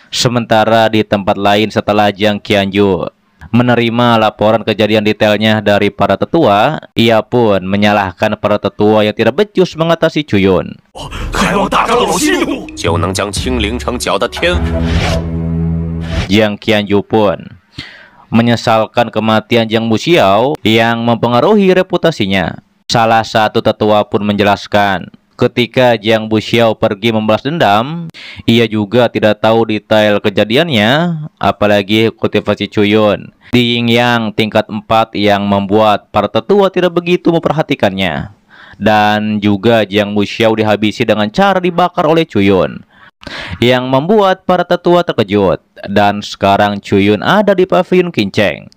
Sementara di tempat lain setelah Jiang Qianyu menerima laporan kejadian detailnya dari para tetua, ia pun menyalahkan para tetua yang tidak becus mengatasi Cuyun. Jiang Qianyu pun menyesalkan kematian Jiang Buxiao yang mempengaruhi reputasinya. Salah satu tetua pun menjelaskan, ketika Jiang Buxiao pergi membalas dendam, ia juga tidak tahu detail kejadiannya, apalagi kultivasi Cuyun di Yingyang tingkat 4 yang membuat para tetua tidak begitu memperhatikannya. Dan juga Jiang Buxiao dihabisi dengan cara dibakar oleh Cuyun, yang membuat para tetua terkejut. Dan sekarang Cuyun ada di pavilion Qingcheng.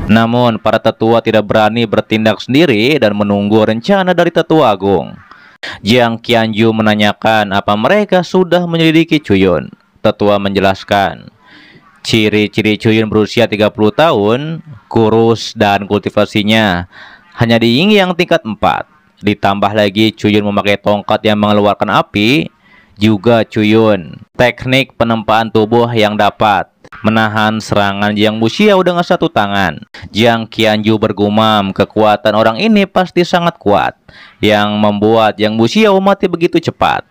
Namun para tetua tidak berani bertindak sendiri dan menunggu rencana dari tetua agung. Jiang Qianyu menanyakan apa mereka sudah menyelidiki Cuyun. Tetua menjelaskan, ciri-ciri Cuyun berusia 30 tahun, kurus, dan kultivasinya hanya di Yingyang tingkat 4. Ditambah lagi Cuyun memakai tongkat yang mengeluarkan api. Juga Cuyun teknik penempaan tubuh yang dapat menahan serangan Jiang Buxiao dengan satu tangan. Jiang Qianyu bergumam kekuatan orang ini pasti sangat kuat, yang membuat Jiang Buxiao mati begitu cepat.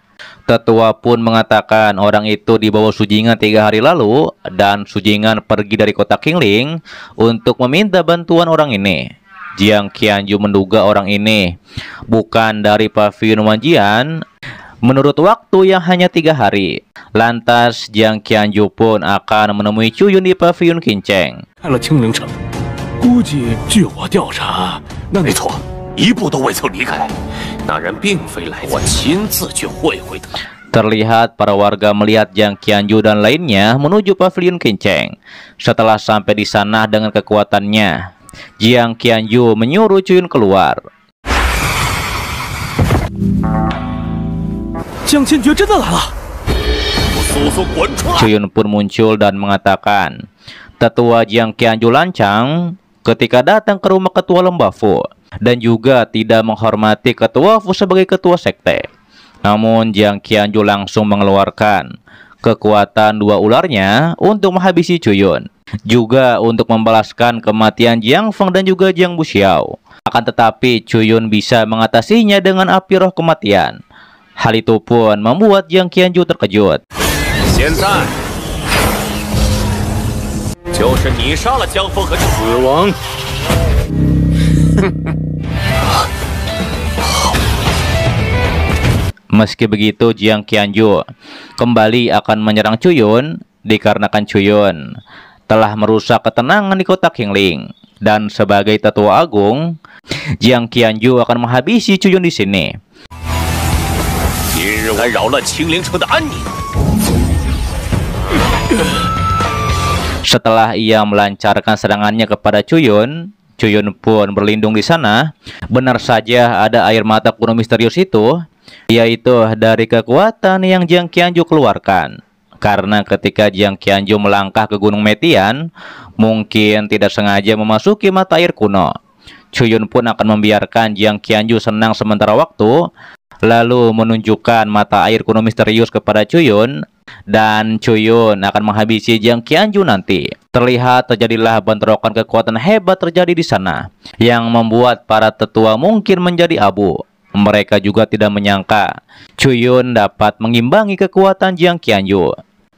Tetua pun mengatakan orang itu dibawa Sujingan 3 hari lalu, dan Sujingan pergi dari kota Qingling untuk meminta bantuan orang ini. Jiang Qianyu menduga orang ini bukan dari pavilion Wanjian menurut waktu yang hanya 3 hari. Lantas Jiang Qianyu pun akan menemui Cuyun di pavilion Qingcheng. Terlihat para warga melihat Jiang Qianyu dan lainnya menuju pavilion Qingcheng. Setelah sampai di sana dengan kekuatannya, Jiang Qianyu menyuruh Cuyun keluar. Cuyun pun muncul dan mengatakan, tetua Jiang Qianyu lancang ketika datang ke rumah ketua Lembah Fu dan juga tidak menghormati ketua Fu sebagai ketua sekte. Namun Jiang Qianyu langsung mengeluarkan kekuatan 2 ularnya untuk menghabisi Cuyun, juga untuk membalaskan kematian Jiang Feng dan juga Jiang Buxiao. Akan tetapi Cuyun bisa mengatasinya dengan api roh kematian. Hal itu pun membuat Jiang Qianyu terkejut. Meski begitu, Jiang Qianyu kembali akan menyerang Cuyun dikarenakan Cuyun telah merusak ketenangan di kota Qingling. Dan sebagai tetua agung, Jiang Qianyu akan menghabisi Cuyun di sini. Setelah ia melancarkan serangannya kepada Cuyun, Cuyun pun berlindung di sana. Benar saja ada air mata kuno misterius itu, yaitu dari kekuatan yang Jiang Qianyu keluarkan. Karena ketika Jiang Qianyu melangkah ke Gunung Metian, mungkin tidak sengaja memasuki mata air kuno. Cuyun pun akan membiarkan Jiang Qianyu senang sementara waktu, lalu menunjukkan mata air kuno misterius kepada Cuyun, dan Cuyun akan menghabisi Jiang Qianyu nanti. Terlihat terjadilah bentrokan kekuatan hebat terjadi di sana, yang membuat para tetua mungkin menjadi abu. Mereka juga tidak menyangka Cuyun dapat mengimbangi kekuatan Jiang Qianyu.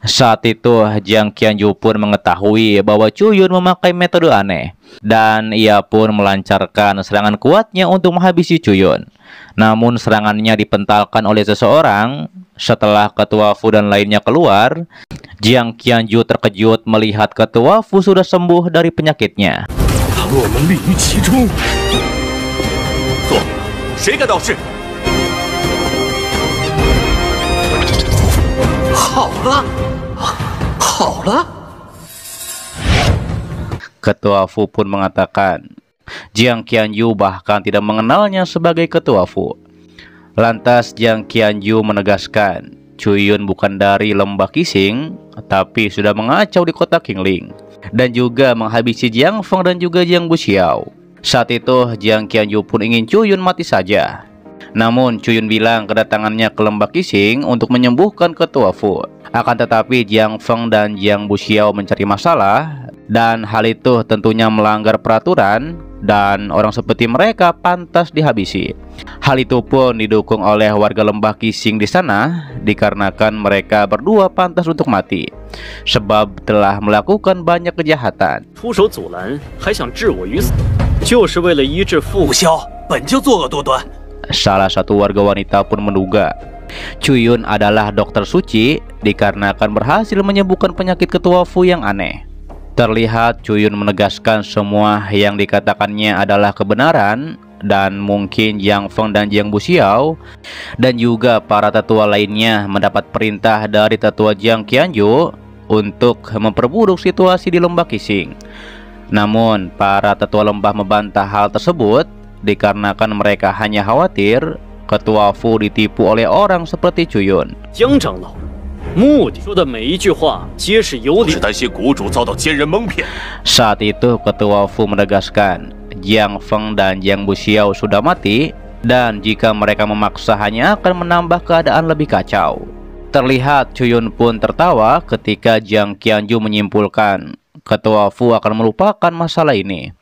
Saat itu Jiang Qianyu pun mengetahui bahwa Cuyun memakai metode aneh, dan ia pun melancarkan serangan kuatnya untuk menghabisi Cuyun. Namun serangannya dipentalkan oleh seseorang. Setelah ketua Fu dan lainnya keluar, Jiang Qianyu terkejut melihat ketua Fu sudah sembuh dari penyakitnya. Ketua Fu pun mengatakan, Jiang Qianyu bahkan tidak mengenalnya sebagai ketua Fu. Lantas Jiang Qianyu menegaskan, Cuyun bukan dari lembah Qixing, tapi sudah mengacau di kota Qingling, dan juga menghabisi Jiang Feng dan juga Jiang Buxiao. Saat itu Jiang Qianyu pun ingin Cuyun mati saja. Namun Cuyun bilang kedatangannya ke lembah Qixing untuk menyembuhkan ketua Fu. Akan tetapi Jiang Feng dan Jiang Buxiao mencari masalah, dan hal itu tentunya melanggar peraturan, dan orang seperti mereka pantas dihabisi. Hal itu pun didukung oleh warga lembah Qixing di sana, dikarenakan mereka berdua pantas untuk mati, sebab telah melakukan banyak kejahatan. Salah satu warga wanita pun menduga Cuyun adalah dokter suci dikarenakan berhasil menyembuhkan penyakit ketua Fu yang aneh. Terlihat Cuyun menegaskan semua yang dikatakannya adalah kebenaran, dan mungkin Jiang Feng dan Jiang Buxiao dan juga para tetua lainnya mendapat perintah dari tetua Jiang Qianju untuk memperburuk situasi di lembah Qixing. Namun para tetua lembah membantah hal tersebut dikarenakan mereka hanya khawatir ketua Fu ditipu oleh orang seperti Cuyun. Jiang Zhanglao, saat itu ketua Fu menegaskan Jiang Feng dan Jiang Buxiao sudah mati, dan jika mereka memaksa hanya akan menambah keadaan lebih kacau. Terlihat Cuyun pun tertawa ketika Jiang Qianju menyimpulkan ketua Fu akan melupakan masalah ini.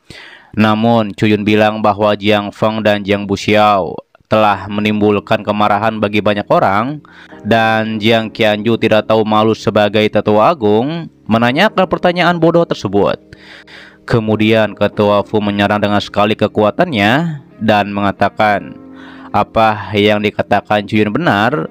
Namun Cuyun bilang bahwa Jiang Feng dan Jiang Buxiao telah menimbulkan kemarahan bagi banyak orang, dan Jiang Qianju tidak tahu malu sebagai tetua agung menanyakan pertanyaan bodoh tersebut. Kemudian ketua Fu menyerang dengan sekali kekuatannya dan mengatakan apa yang dikatakan Cuyun benar,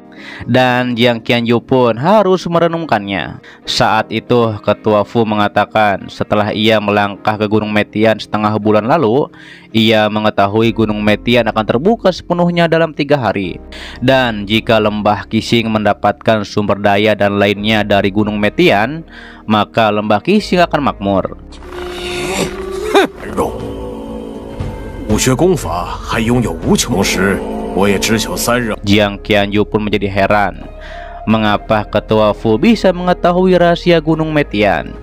dan Jiang Qianju pun harus merenungkannya. Saat itu ketua Fu mengatakan setelah ia melangkah ke Gunung Metian setengah bulan lalu, ia mengetahui Gunung Metian akan terbuka sepenuhnya dalam 3 hari, dan jika lembah Qixing mendapatkan sumber daya dan lainnya dari Gunung Metian, maka lembah Qixing akan makmur. Jiang Qianju pun menjadi heran mengapa ketua Fu bisa mengetahui rahasia Gunung Metian.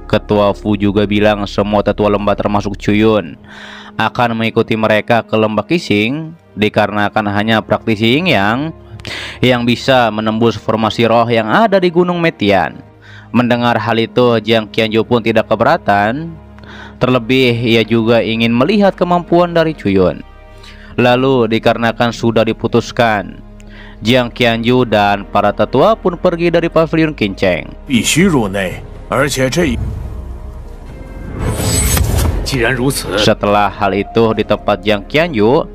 Ketua Fu juga bilang semua tetua lembah termasuk Cuyun akan mengikuti mereka ke lembah Qixing dikarenakan hanya praktisi Yin yang bisa menembus formasi roh yang ada di Gunung Metian. Mendengar hal itu, Jiang Qianju pun tidak keberatan. Terlebih ia juga ingin melihat kemampuan dari Cuyun. Lalu dikarenakan sudah diputuskan, Jiang Qianju dan para tetua pun pergi dari pavilion Qincheng. Setelah hal itu di tempat Jiang Qianju,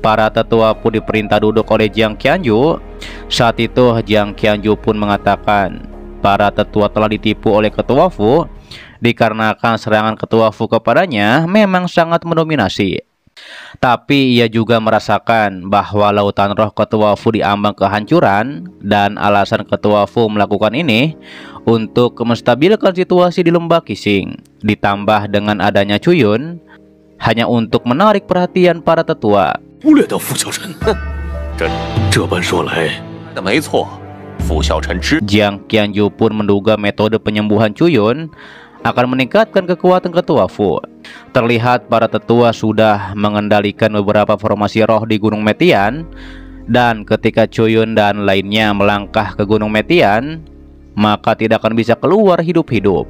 para tetua pun diperintah duduk oleh Jiang Qianju. Saat itu Jiang Qianju pun mengatakan para tetua telah ditipu oleh ketua Fu dikarenakan serangan ketua Fu kepadanya memang sangat mendominasi. Tapi ia juga merasakan bahwa lautan roh ketua Fu diambang kehancuran, dan alasan ketua Fu melakukan ini untuk menstabilkan situasi di lembah Qixing, ditambah dengan adanya Cuyun hanya untuk menarik perhatian para tetua. Jiang Qianju pun menduga metode penyembuhan Cuyun akan meningkatkan kekuatan ketua Fu. Terlihat para tetua sudah mengendalikan beberapa formasi roh di Gunung Metian, dan ketika Cuyun dan lainnya melangkah ke Gunung Metian, maka tidak akan bisa keluar hidup-hidup.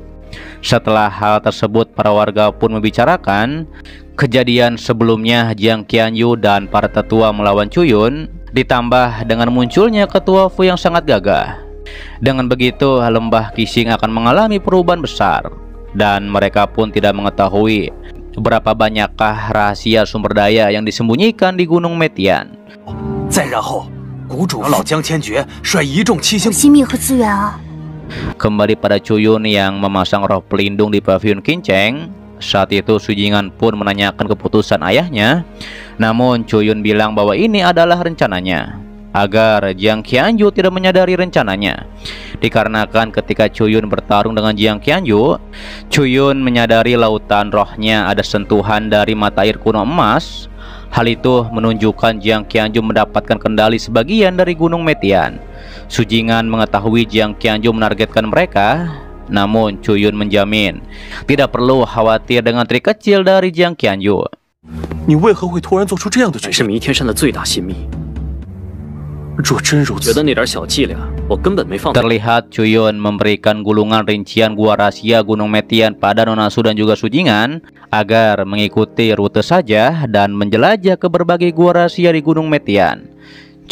Setelah hal tersebut, para warga pun membicarakan kejadian sebelumnya Jiang Qianju dan para tetua melawan Cuyun, ditambah dengan munculnya ketua Fu yang sangat gagah. Dengan begitu, lembah Qixing akan mengalami perubahan besar, dan mereka pun tidak mengetahui berapa banyakkah rahasia sumber daya yang disembunyikan di Gunung Metian. Kembali pada Cuyun yang memasang roh pelindung di pavilion Qincheng. Saat itu Sujingan pun menanyakan keputusan ayahnya. Namun Cuyun bilang bahwa ini adalah rencananya, agar Jiang Qianju tidak menyadari rencananya. Dikarenakan ketika Cuyun bertarung dengan Jiang Qianju, Cuyun menyadari lautan rohnya ada sentuhan dari mata air kuno emas. Hal itu menunjukkan Jiang Qianju mendapatkan kendali sebagian dari Gunung Metian. Sujingan mengetahui Jiang Qianju menargetkan mereka, namun Cuyun menjamin tidak perlu khawatir dengan trik kecil dari Jiang Qianju. 若真如此，觉得那点小伎俩，我根本没放。 Terlihat Chuyun memberikan gulungan rincian gua rahasia Gunung Metian pada Nona Su dan juga Sujingan agar mengikuti rute saja dan menjelajah ke berbagai gua rahasia di Gunung Metian.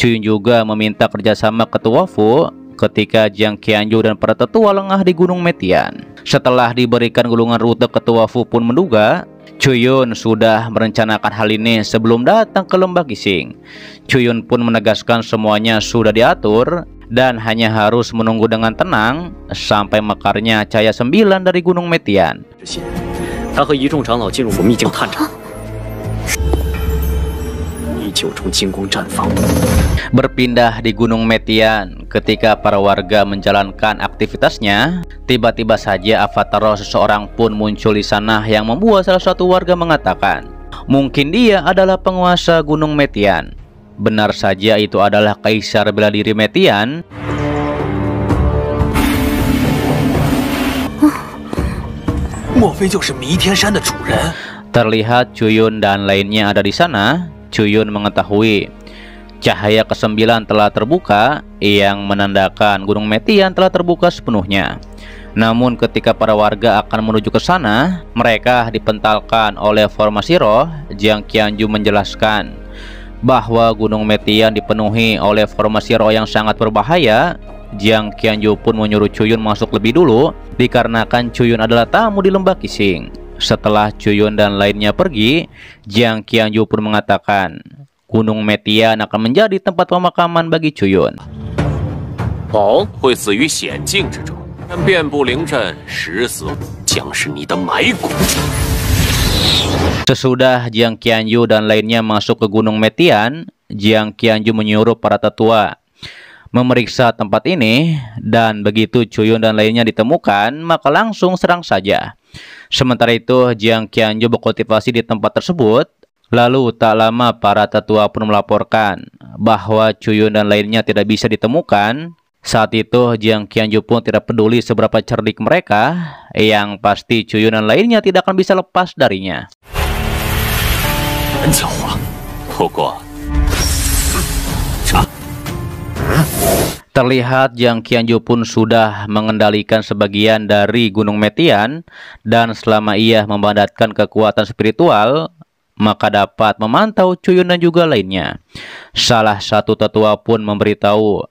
Chuyun juga meminta kerjasama Ketua Fu ketika Jiang Qianju dan para tetua lengah di Gunung Metian. Setelah diberikan gulungan rute, Ketua Fu pun menduga Chuyun sudah merencanakan hal ini sebelum datang ke Lembah Qixing. Chuyun pun menegaskan semuanya sudah diatur dan hanya harus menunggu dengan tenang sampai mekarnya cahaya 9 dari Gunung Metian. 他和一众长老进入我秘境探查，依旧中金光绽放。 Berpindah di Gunung Metian, ketika para warga menjalankan aktivitasnya, tiba-tiba saja avatar roh seseorang pun muncul di sana yang membuat salah satu warga mengatakan, mungkin dia adalah penguasa Gunung Metian. Benar saja itu adalah Kaisar Bela Diri Metian. Terlihat Chuyun dan lainnya ada di sana. Chuyun mengetahui cahaya ke-9 telah terbuka yang menandakan Gunung Metian telah terbuka sepenuhnya. Namun ketika para warga akan menuju ke sana, mereka dipentalkan oleh formasi roh. Jiang Qianju menjelaskan bahwa Gunung Metian dipenuhi oleh formasi roh yang sangat berbahaya. Jiang Qianju pun menyuruh Chuyun masuk lebih dulu dikarenakan Chuyun adalah tamu di Lembah Qixing. Setelah Chuyun dan lainnya pergi, Jiang Qianju pun mengatakan Gunung Metian akan menjadi tempat pemakaman bagi Chuyun. Sesudah Jiang Qianju dan lainnya masuk ke Gunung Metian, Jiang Qianju menyuruh para tetua memeriksa tempat ini, dan begitu Chuyun dan lainnya ditemukan, maka langsung serang saja. Sementara itu, Jiang Qianju berkultivasi di tempat tersebut. Lalu tak lama para tetua pun melaporkan bahwa Chuyun dan lainnya tidak bisa ditemukan. Saat itu Jiang Qianju pun tidak peduli seberapa cerdik mereka, yang pasti Chuyun dan lainnya tidak akan bisa lepas darinya. Terlihat Jiang Qianju pun sudah mengendalikan sebagian dari Gunung Metian, dan selama ia memandatkan kekuatan spiritual, maka dapat memantau Chuyun dan juga lainnya. Salah satu tetua pun memberitahu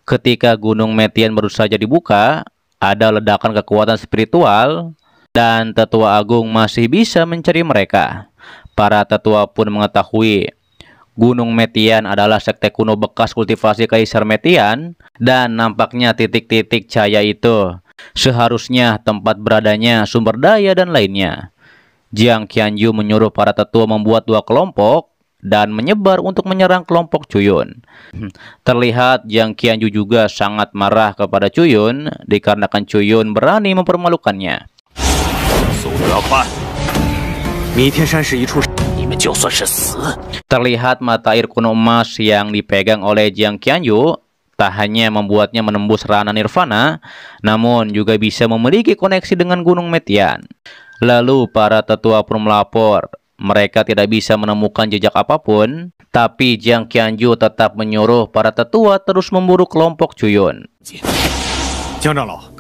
ketika Gunung Metian baru saja dibuka, ada ledakan kekuatan spiritual dan tetua agung masih bisa mencari mereka. Para tetua pun mengetahui Gunung Metian adalah sekte kuno bekas kultivasi Kaisar Metian, dan nampaknya titik-titik cahaya itu seharusnya tempat beradanya sumber daya dan lainnya. Jiang Qianju menyuruh para tetua membuat 2 kelompok dan menyebar untuk menyerang kelompok Chuyun. Terlihat Jiang Qianju juga sangat marah kepada Chuyun dikarenakan Chuyun berani mempermalukannya. Terlihat mata air kuno emas yang dipegang oleh Jiang Qianju tak hanya membuatnya menembus ranah nirvana, namun juga bisa memiliki koneksi dengan Gunung Metian. Lalu para tetua pun melapor mereka tidak bisa menemukan jejak apapun, tapi Jiang Qianju tetap menyuruh para tetua terus memburu kelompok Chuyun. Jiang长老，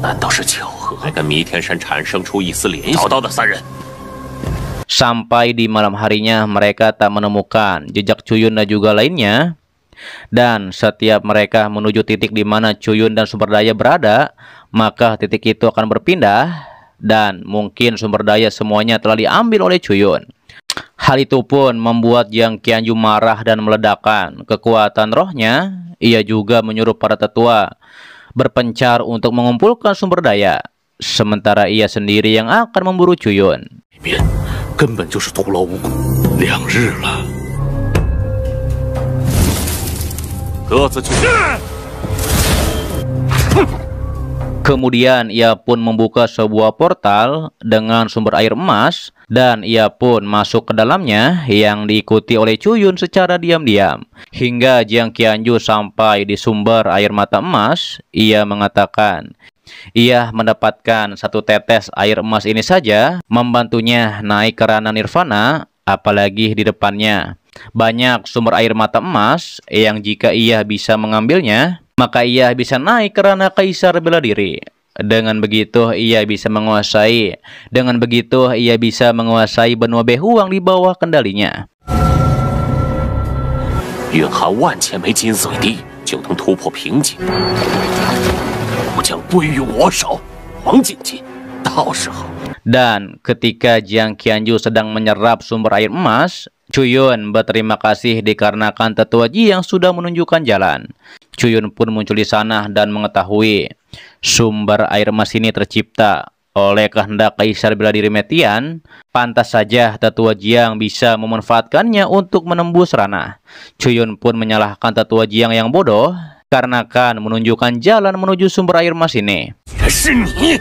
难道是巧合才跟弥天山产生出一丝联系？找到的3人。 Sampai di malam harinya mereka tak menemukan jejak Chuyun dan juga lainnya. Dan setiap mereka menuju titik di mana Chuyun dan sumber daya berada, maka titik itu akan berpindah dan mungkin sumber daya semuanya telah diambil oleh Chuyun. Hal itu pun membuat Jiang Qianju marah dan meledakkan kekuatan rohnya. Ia juga menyuruh para tetua berpencar untuk mengumpulkan sumber daya, sementara ia sendiri yang akan memburu Chuyun. 根本就是徒劳无功，2日了。各自去。Kemudian ia pun membuka sebuah portal dengan sumber air emas, dan ia pun masuk ke dalamnya yang diikuti oleh Chuyun secara diam-diam. Hingga Jiang Qianju sampai di sumber air mata emas, ia mengatakan ia mendapatkan 1 tetes air emas ini saja membantunya naik ke ranah nirvana, apalagi di depannya Banyak sumber air mata emas yang jika ia bisa mengambilnya, maka ia bisa naik ke ranah kaisar bela diri. Dengan begitu ia bisa menguasai benua Behuang di bawah kendalinya. 蕴含万千枚金水滴就能突破瓶颈，不将归于我手，黄锦记，到时候。 Dan ketika Jiang Qianju sedang menyerap sumber air emas, Cuyun berterima kasih dikarenakan tetua Ji yang sudah menunjukkan jalan. Cuyun pun muncul di sana dan mengetahui sumber air emas ini tercipta oleh kehendak Kaisar Bela Diri Metian. Pantas saja tetua Jiang bisa memanfaatkannya untuk menembus ranah. Cuyun pun menyalahkan tetua Jiang yang bodoh karena kan menunjukkan jalan menuju sumber air emas ini. 是你。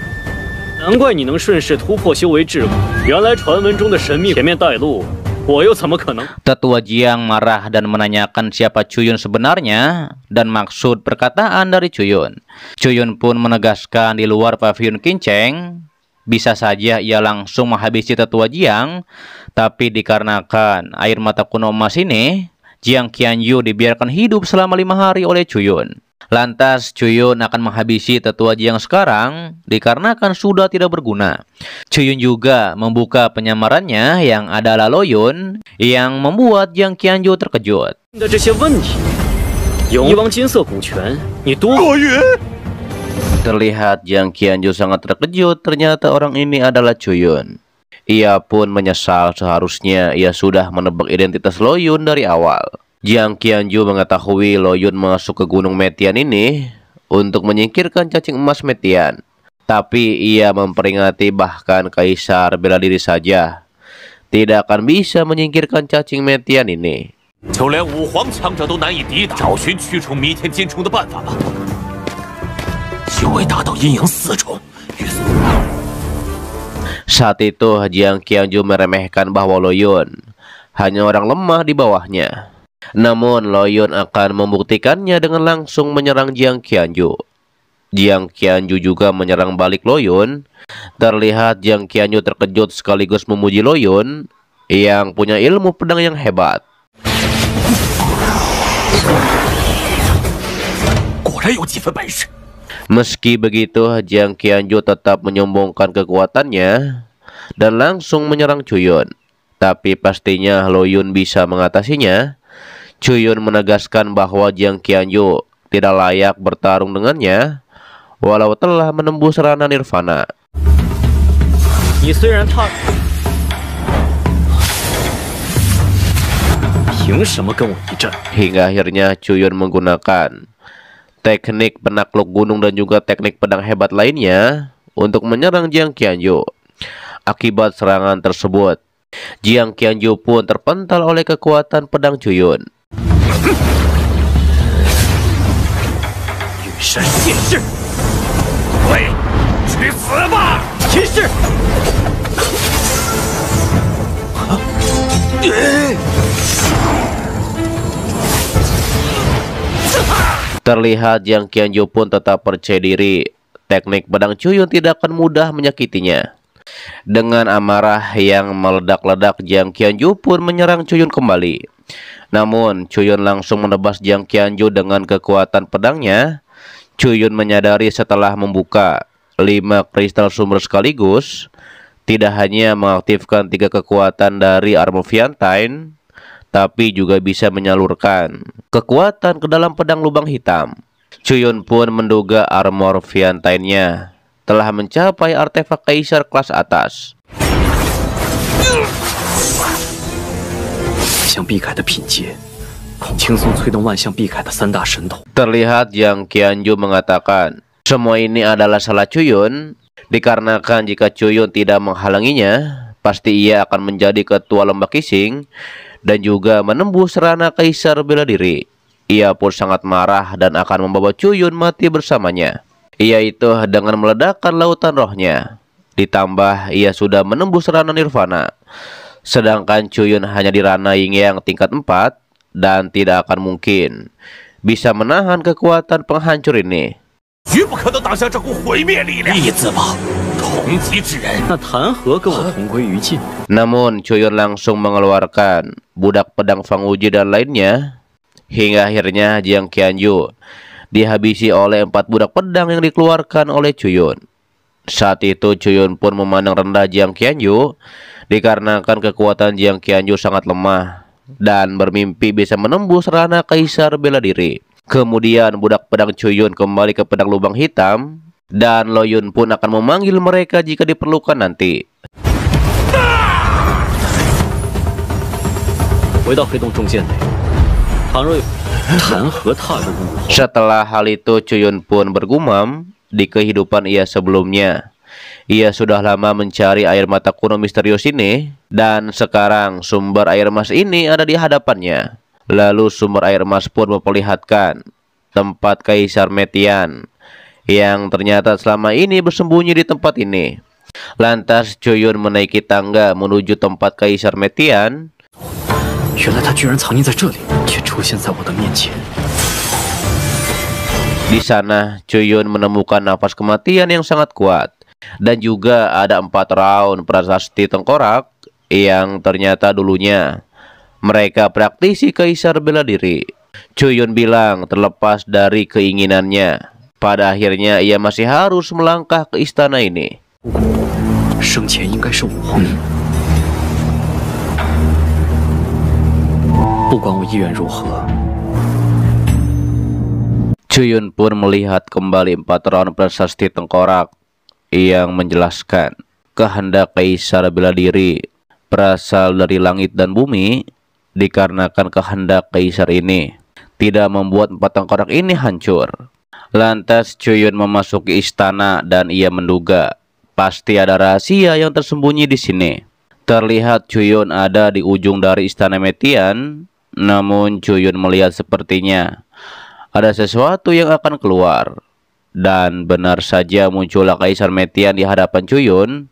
难怪你能顺势突破修为至古，原来传闻中的神秘前面带路，我又怎么可能？ Tetua Jiang marah dan menanyakan siapa Cuyun sebenarnya dan maksud perkataan dari Cuyun. Cuyun pun menegaskan di luar pavilion Kinceng, bisa saja ia langsung menghabisi tetua Jiang, tapi dikarenakan air mata kuno emas ini, Jiang Qianju dibiarkan hidup selama 5 hari oleh Cuyun. Lantas Cuyun akan menghabisi tetua Jiang sekarang dikarenakan sudah tidak berguna. Cuyun juga membuka penyamarannya yang adalah Loyun yang membuat Jiang Qianju terkejut. Terlihat Jiang Qianju sangat terkejut, ternyata orang ini adalah Cuyun. Ia pun menyesal, seharusnya ia sudah menebak identitas Loyun dari awal. Jiang Qianju mengetahui Loyun masuk ke Gunung Metian ini untuk menyingkirkan cacing emas Metian. Tapi ia memperingati bahkan Kaisar Bela Diri saja tidak akan bisa menyingkirkan cacing Metian ini. 就连五皇强者都难以抵挡，找寻驱虫弥天金虫的办法吧。修为达到阴阳4重，约束。 Saat itu Jiang Qianju meremehkan bahwa Loyun hanya orang lemah di bawahnya. Namun Loyun akan membuktikannya dengan langsung menyerang Jiang Qianju. Jiang Qianju juga menyerang balik Loyun. Terlihat Jiang Qianju terkejut sekaligus memuji Loyun yang punya ilmu pedang yang hebat. Meski begitu, Jiang Qianju tetap menyombongkan kekuatannya dan langsung menyerang Cuyun. Tapi pastinya Loyun bisa mengatasinya. Cuyun menegaskan bahwa Jiang Qianju tidak layak bertarung dengannya, walau telah menembus ranah nirvana. Hingga akhirnya Cuyun menggunakan teknik penakluk gunung dan juga teknik pedang hebat lainnya untuk menyerang Jiang Qianju. Akibat serangan tersebut, Jiang Qianju pun terpental oleh kekuatan pedang Cuyun. Terlihat Jiang Qianju pun tetap percaya diri. Teknik pedang Cuyun tidak akan mudah menyakitinya. Dengan amarah yang meledak-ledak, Jiang Qianju pun menyerang Cuyun kembali. Namun Cuyun langsung menebas Jiang Qianju dengan kekuatan pedangnya. Cuyun menyadari setelah membuka 5 kristal sumber sekaligus, tidak hanya mengaktifkan 3 kekuatan dari Armor Fiantine, tapi juga bisa menyalurkan kekuatan ke dalam pedang lubang hitam. Cuyun pun menduga Armor Fiantine-nya telah mencapai artefak kaisar kelas atas. Terlihat Jiang Qianju mengatakan semua ini adalah salah Cuyun, dikarenakan jika Cuyun tidak menghalanginya, pasti ia akan menjadi ketua lembah Qixing dan juga menembus ranah Kaisar Bela Diri. Ia pun sangat marah dan akan membawa Cuyun mati bersamanya, yaitu dengan meledakkan lautan rohnya. Ditambah ia sudah menembus ranah nirvana, sedangkan Cuyun hanya di ranah Yin Yang tingkat 4 dan tidak akan mungkin bisa menahan kekuatan penghancur ini. 同级之人。那谈何跟我同归于尽？ Namun Chuyun langsung mengeluarkan budak pedang Fang Wuji dan lainnya, hingga akhirnya Jiang Qianju dihabisi oleh 4 budak pedang yang dikeluarkan oleh Chuyun. Saat itu Chuyun pun memandang rendah Jiang Qianju dikarenakan kekuatan Jiang Qianju sangat lemah dan bermimpi bisa menembus ranah kaisar bela diri. Kemudian budak pedang Chuyun kembali ke pedang lubang hitam dan Lo Yun pun akan memanggil mereka jika diperlukan nanti. Setelah hal itu Chuyun pun bergumam di kehidupan ia sebelumnya. Ia sudah lama mencari air mata kuno misterius ini dan sekarang sumber air emas ini ada di hadapannya. Lalu sumber air emas pun memperlihatkan tempat Kaisar Metian yang ternyata selama ini bersembunyi di tempat ini. Lantas Chuyun menaiki tangga menuju tempat Kaisar Metian. Di sana Chuyun menemukan nafas kematian yang sangat kuat dan juga ada 4 raun prasasti tengkorak yang ternyata dulunya mereka praktisi kaisar bela diri. Chuyun bilang terlepas dari keinginannya, pada akhirnya ia masih harus melangkah ke istana ini. Chuyun pun melihat kembali 4 raun prasasti tengkorak yang menjelaskan kehendak kaisar bela diri berasal dari langit dan bumi, dikarenakan kehendak kaisar ini tidak membuat 4 tengkorak ini hancur. Lantas Chuyun memasuki istana dan ia menduga pasti ada rahasia yang tersembunyi di sini. Terlihat Chuyun ada di ujung dari istana Metian, namun Chuyun melihat sepertinya ada sesuatu yang akan keluar. Dan benar saja muncullah Kaisar Metian di hadapan Chuyun.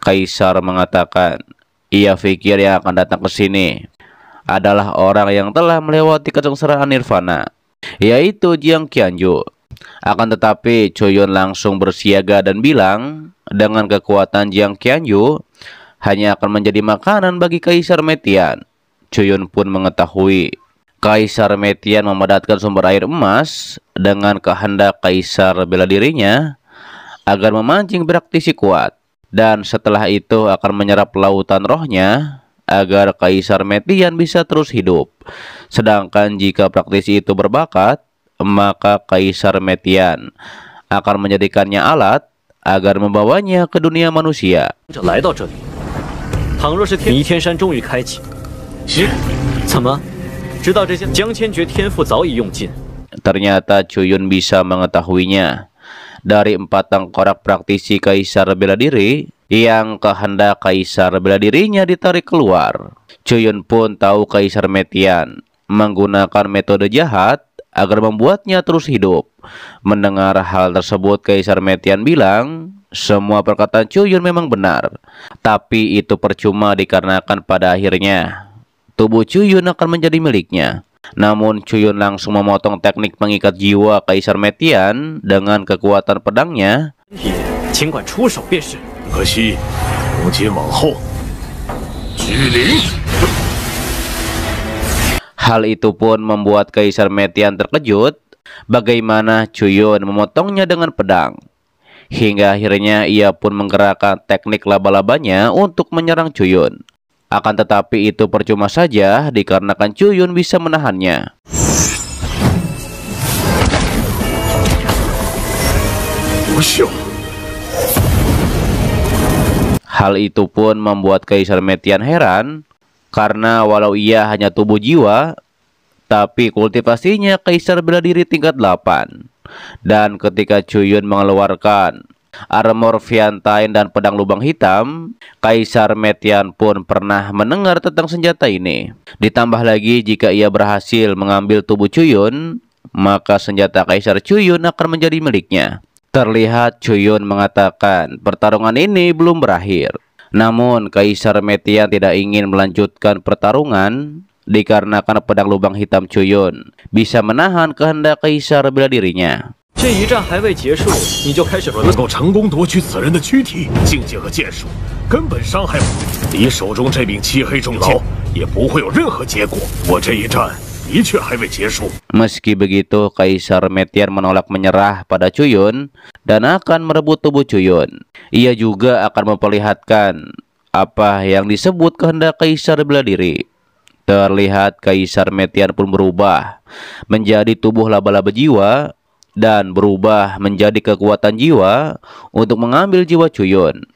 Kaisar mengatakan, ia pikir yang akan datang ke sini adalah orang yang telah melewati kesengsaraan nirvana, yaitu Jiang Qianju. Akan tetapi Chuyun langsung bersiaga dan bilang dengan kekuatan Jiang Qianju hanya akan menjadi makanan bagi Kaisar Metian. Chuyun pun mengetahui Kaisar Metian memadatkan sumber air emas dengan kehendak kaisar bela dirinya agar memancing praktisi kuat. Dan setelah itu akan menyerap lautan rohnya agar Kaisar Metian bisa terus hidup. Sedangkan jika praktisi itu berbakat, maka Kaisar Metian akan menjadikannya alat agar membawanya ke dunia manusia. Ternyata Chuyun bisa mengetahuinya dari 4 tengkorak praktisi kaisar bela diri yang kehendak kaisar bela dirinya ditarik keluar. Chuyun pun tahu Kaisar Metian menggunakan metode jahat agar membuatnya terus hidup. Mendengar hal tersebut, Kaisar Metian bilang semua perkataan Chuyun memang benar, tapi itu percuma dikarenakan pada akhirnya tubuh Chuyun akan menjadi miliknya. Namun Chuyun langsung memotong teknik mengikat jiwa Kaisar Metian dengan kekuatan pedangnya. Hal itu pun membuat Kaisar Metian terkejut bagaimana Chuyun memotongnya dengan pedang. Hingga akhirnya ia pun menggerakkan teknik laba-labanya untuk menyerang Chuyun. Akan tetapi itu percuma saja dikarenakan Chuyun bisa menahannya. Hal itu pun membuat Kaisar Metian heran karena walau ia hanya tubuh jiwa, tapi kultivasinya kaisar bela diri tingkat 8. Dan ketika Chuyun mengeluarkan armor Fiantain dan pedang lubang hitam, Kaisar Metian pun pernah mendengar tentang senjata ini. Ditambah lagi jika ia berhasil mengambil tubuh Chuyun, maka senjata Kaisar Chuyun akan menjadi miliknya. Terlihat Chuyun mengatakan pertarungan ini belum berakhir. Namun Kaisar Metian tidak ingin melanjutkan pertarungan dikarenakan pedang lubang hitam Chuyun bisa menahan kehendak Kaisar bela dirinya. 这一战还未结束，你就开始能够成功夺取此人的躯体、境界和剑术，根本伤害不了你手中这柄漆黑重剑，也不会有任何结果。我这一战的确还未结束。 Meski begitu, Kaisar Metian menolak menyerah pada Chuyun dan akan merebut tubuh Chuyun. Ia juga akan memperlihatkan apa yang disebut kehendak Kaisar bela diri. Terlihat Kaisar Metian pun berubah menjadi tubuh laba-laba jiwa dan berubah menjadi kekuatan jiwa untuk mengambil jiwa Chuyun.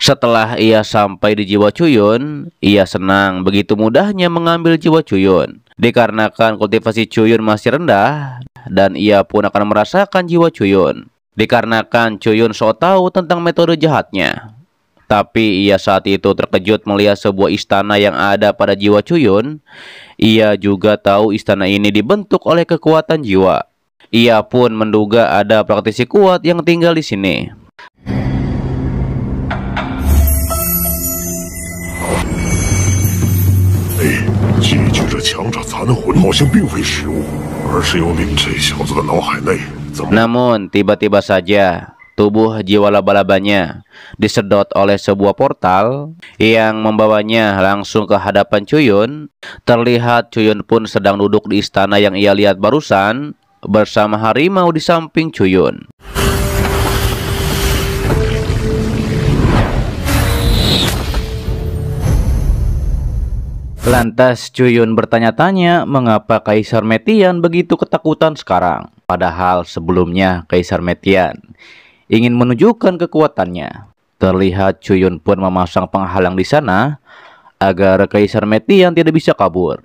Setelah ia sampai di jiwa Chuyun, ia senang begitu mudahnya mengambil jiwa Chuyun. Dikarenakan kultivasi Chuyun masih rendah, dan ia pun akan merasakan jiwa Chuyun. Dikarenakan Chuyun so tahu tentang metode jahatnya. Tapi ia saat itu terkejut melihat sebuah istana yang ada pada jiwa Chuyun. Ia juga tahu istana ini dibentuk oleh kekuatan jiwa. Ia pun menduga ada praktisi kuat yang tinggal di sini. Namun tiba-tiba saja tubuh jiwa laba-labanya disedot oleh sebuah portal yang membawanya langsung ke hadapan Chuyun. Terlihat Chuyun pun sedang duduk di istana yang ia lihat barusan bersama harimau di samping Chuyun. Lantas Chuyun bertanya-tanya mengapa Kaisar Metian begitu ketakutan sekarang. Padahal sebelumnya Kaisar Metian ingin menunjukkan kekuatannya. Terlihat Chuyun pun memasang penghalang di sana agar Kaisar Metian tidak bisa kabur.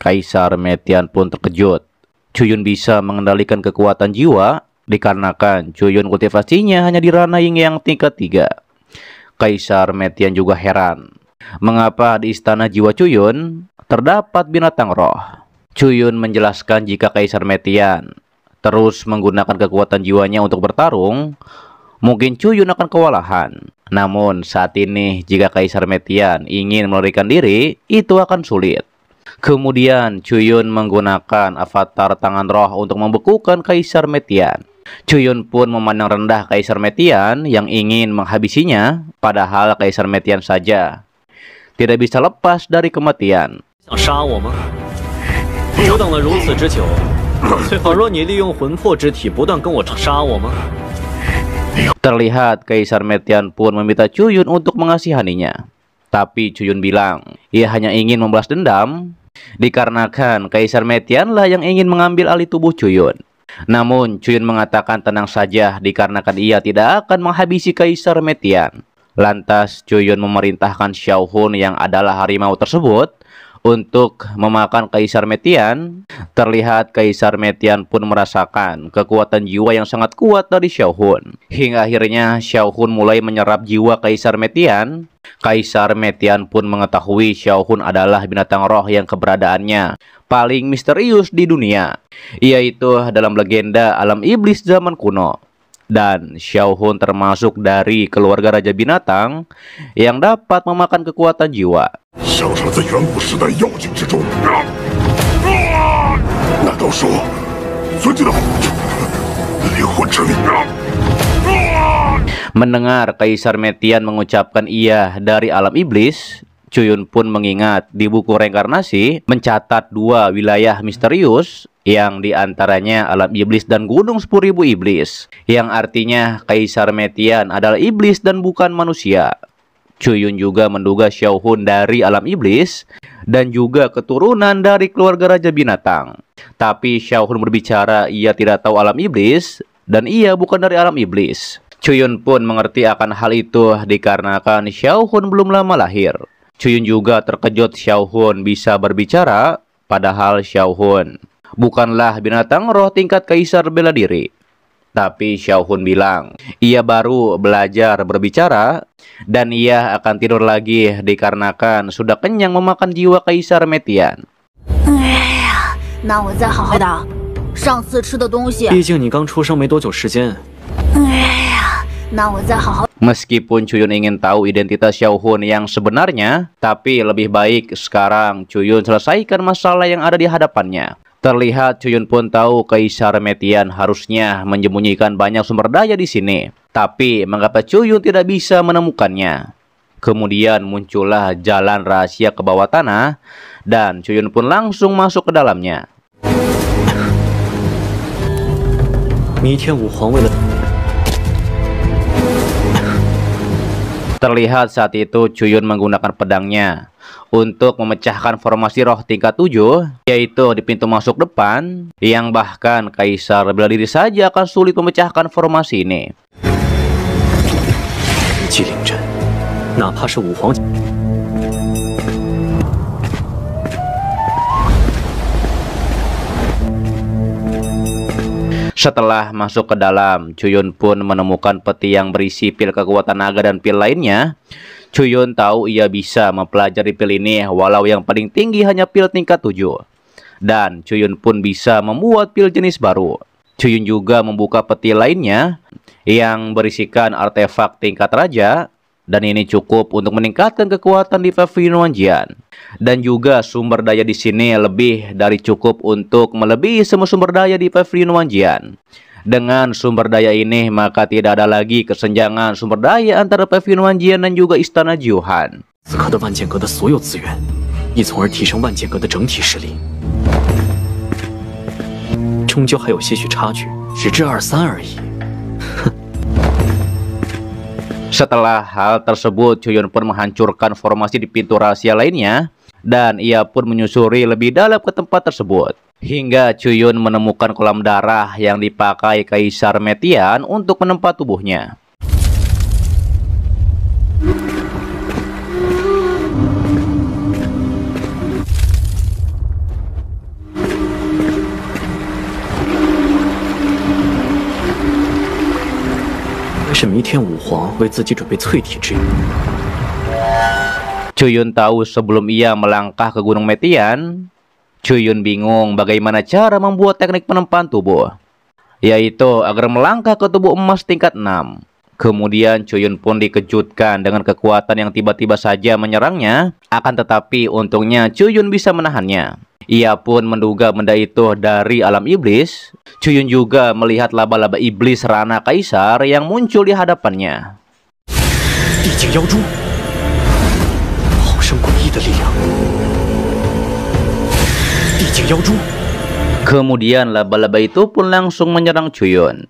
Kaisar Metian pun terkejut. Chuyun bisa mengendalikan kekuatan jiwa dikarenakan Chuyun kultivasinya hanya di ranah Yin yang tingkat 3. Kaisar Metian juga heran mengapa di istana jiwa Chuyun terdapat binatang roh. Chuyun menjelaskan jika Kaisar Metian terus menggunakan kekuatan jiwanya untuk bertarung, mungkin Chuyun akan kewalahan. Namun saat ini jika Kaisar Metian ingin melarikan diri, itu akan sulit. Kemudian Chuyun menggunakan avatar tangan roh untuk membekukan Kaisar Metian. Chuyun pun memandang rendah Kaisar Metian yang ingin menghabisinya, padahal Kaisar Metian saja tidak bisa lepas dari kematian. Terlihat Kaisar Metian pun meminta Chuyun untuk mengasihaninya. Tapi Chuyun bilang ia hanya ingin membalas dendam dikarenakan Kaisar Metianlah yang ingin mengambil alih tubuh Chuyun. Namun Chuyun mengatakan tenang saja dikarenakan ia tidak akan menghabisi Kaisar Metian. Lantas Chuyun memerintahkan Xiao Hun yang adalah harimau tersebut untuk memakan Kaisar Metian. Terlihat Kaisar Metian pun merasakan kekuatan jiwa yang sangat kuat dari Xiao Hun. Hingga akhirnya Xiao Hun mulai menyerap jiwa Kaisar Metian. Kaisar Metian pun mengetahui Xiao Hun adalah binatang roh yang keberadaannya paling misterius di dunia, yaitu dalam legenda alam iblis zaman kuno. Dan Xiao Hun termasuk dari keluarga Raja Binatang yang dapat memakan kekuatan jiwa. Mendengar Kaisar Metian mengucapkan ia dari alam iblis, Chuyun pun mengingat di buku reinkarnasi mencatat 2 wilayah misterius yang diantaranya alam iblis dan gunung 10.000 iblis, yang artinya Kaisar Metian adalah iblis dan bukan manusia. Chuyun juga menduga Xiao Hun dari alam iblis dan juga keturunan dari keluarga Raja Binatang. Tapi Xiao Hun berbicara ia tidak tahu alam iblis dan ia bukan dari alam iblis. Chuyun pun mengerti akan hal itu dikarenakan Xiao Hun belum lama lahir. Chuyun juga terkejut Xiao Hun bisa berbicara, padahal Xiao Hun bukanlah binatang roh tingkat Kaisar bela diri. Tapi Xiao Hun bilang, ia baru belajar berbicara dan ia akan tidur lagi dikarenakan sudah kenyang memakan jiwa Kaisar Metian. 那我再好好的，上次吃的东西。毕竟你刚出生没多久时间。那我再好好。 Meskipun Chuyun ingin tahu identitas Xiao Hun yang sebenarnya, tapi lebih baik sekarang Chuyun selesaikan masalah yang ada di hadapannya. Terlihat Chuyun pun tahu Kaisar Metian harusnya menyembunyikan banyak sumber daya di sini, tapi mengapa Chuyun tidak bisa menemukannya? Kemudian muncullah jalan rahasia ke bawah tanah, dan Chuyun pun langsung masuk ke dalamnya. 弥天武皇为了 Terlihat saat itu Chuyun menggunakan pedangnya untuk memecahkan formasi roh tingkat 7, yaitu di pintu masuk depan, yang bahkan Kaisar bela diri saja akan sulit memecahkan formasi ini. 祭灵阵，哪怕是武皇。 Setelah masuk ke dalam, Chuyun pun menemukan peti yang berisi pil kekuatan naga dan pil lainnya. Chuyun tahu ia bisa mempelajari pil ini walau yang paling tinggi hanya pil tingkat 7. Dan Chuyun pun bisa membuat pil jenis baru. Chuyun juga membuka peti lainnya yang berisikan artefak tingkat raja. Dan ini cukup untuk meningkatkan kekuatan di Pavilion Wanjian. Dan juga sumber daya di sini lebih dari cukup untuk melebihi semua sumber daya di Pavilion Wanjian. Dengan sumber daya ini, maka tidak ada lagi kesenjangan sumber daya antara Pavilion Wanjian dan juga Istana Jiuhan. 此刻的万剑阁的所有资源，亦从而提升万剑阁的整体实力。终究还有些许差距，只至2-3而已。 Setelah hal tersebut, Chuyun pun menghancurkan formasi di pintu rahasia lainnya, dan ia pun menyusuri lebih dalam ke tempat tersebut. Hingga Chuyun menemukan kolam darah yang dipakai Kaisar Metian untuk menempa tubuhnya. Chuyun tahu sebelum ia melangkah ke Gunung Metian, Chuyun bingung bagaimana cara membuat teknik penempaan tubuh, yaitu agar melangkah ke tubuh emas tingkat 6. Kemudian Chuyun pun dikejutkan dengan kekuatan yang tiba-tiba saja menyerangnya, akan tetapi untungnya Chuyun bisa menahannya. Ia pun menduga benda itu dari alam iblis. Chuyun juga melihat laba-laba iblis Rana Kaisar yang muncul di hadapannya. Kemudian laba-laba itu pun langsung menyerang Chuyun.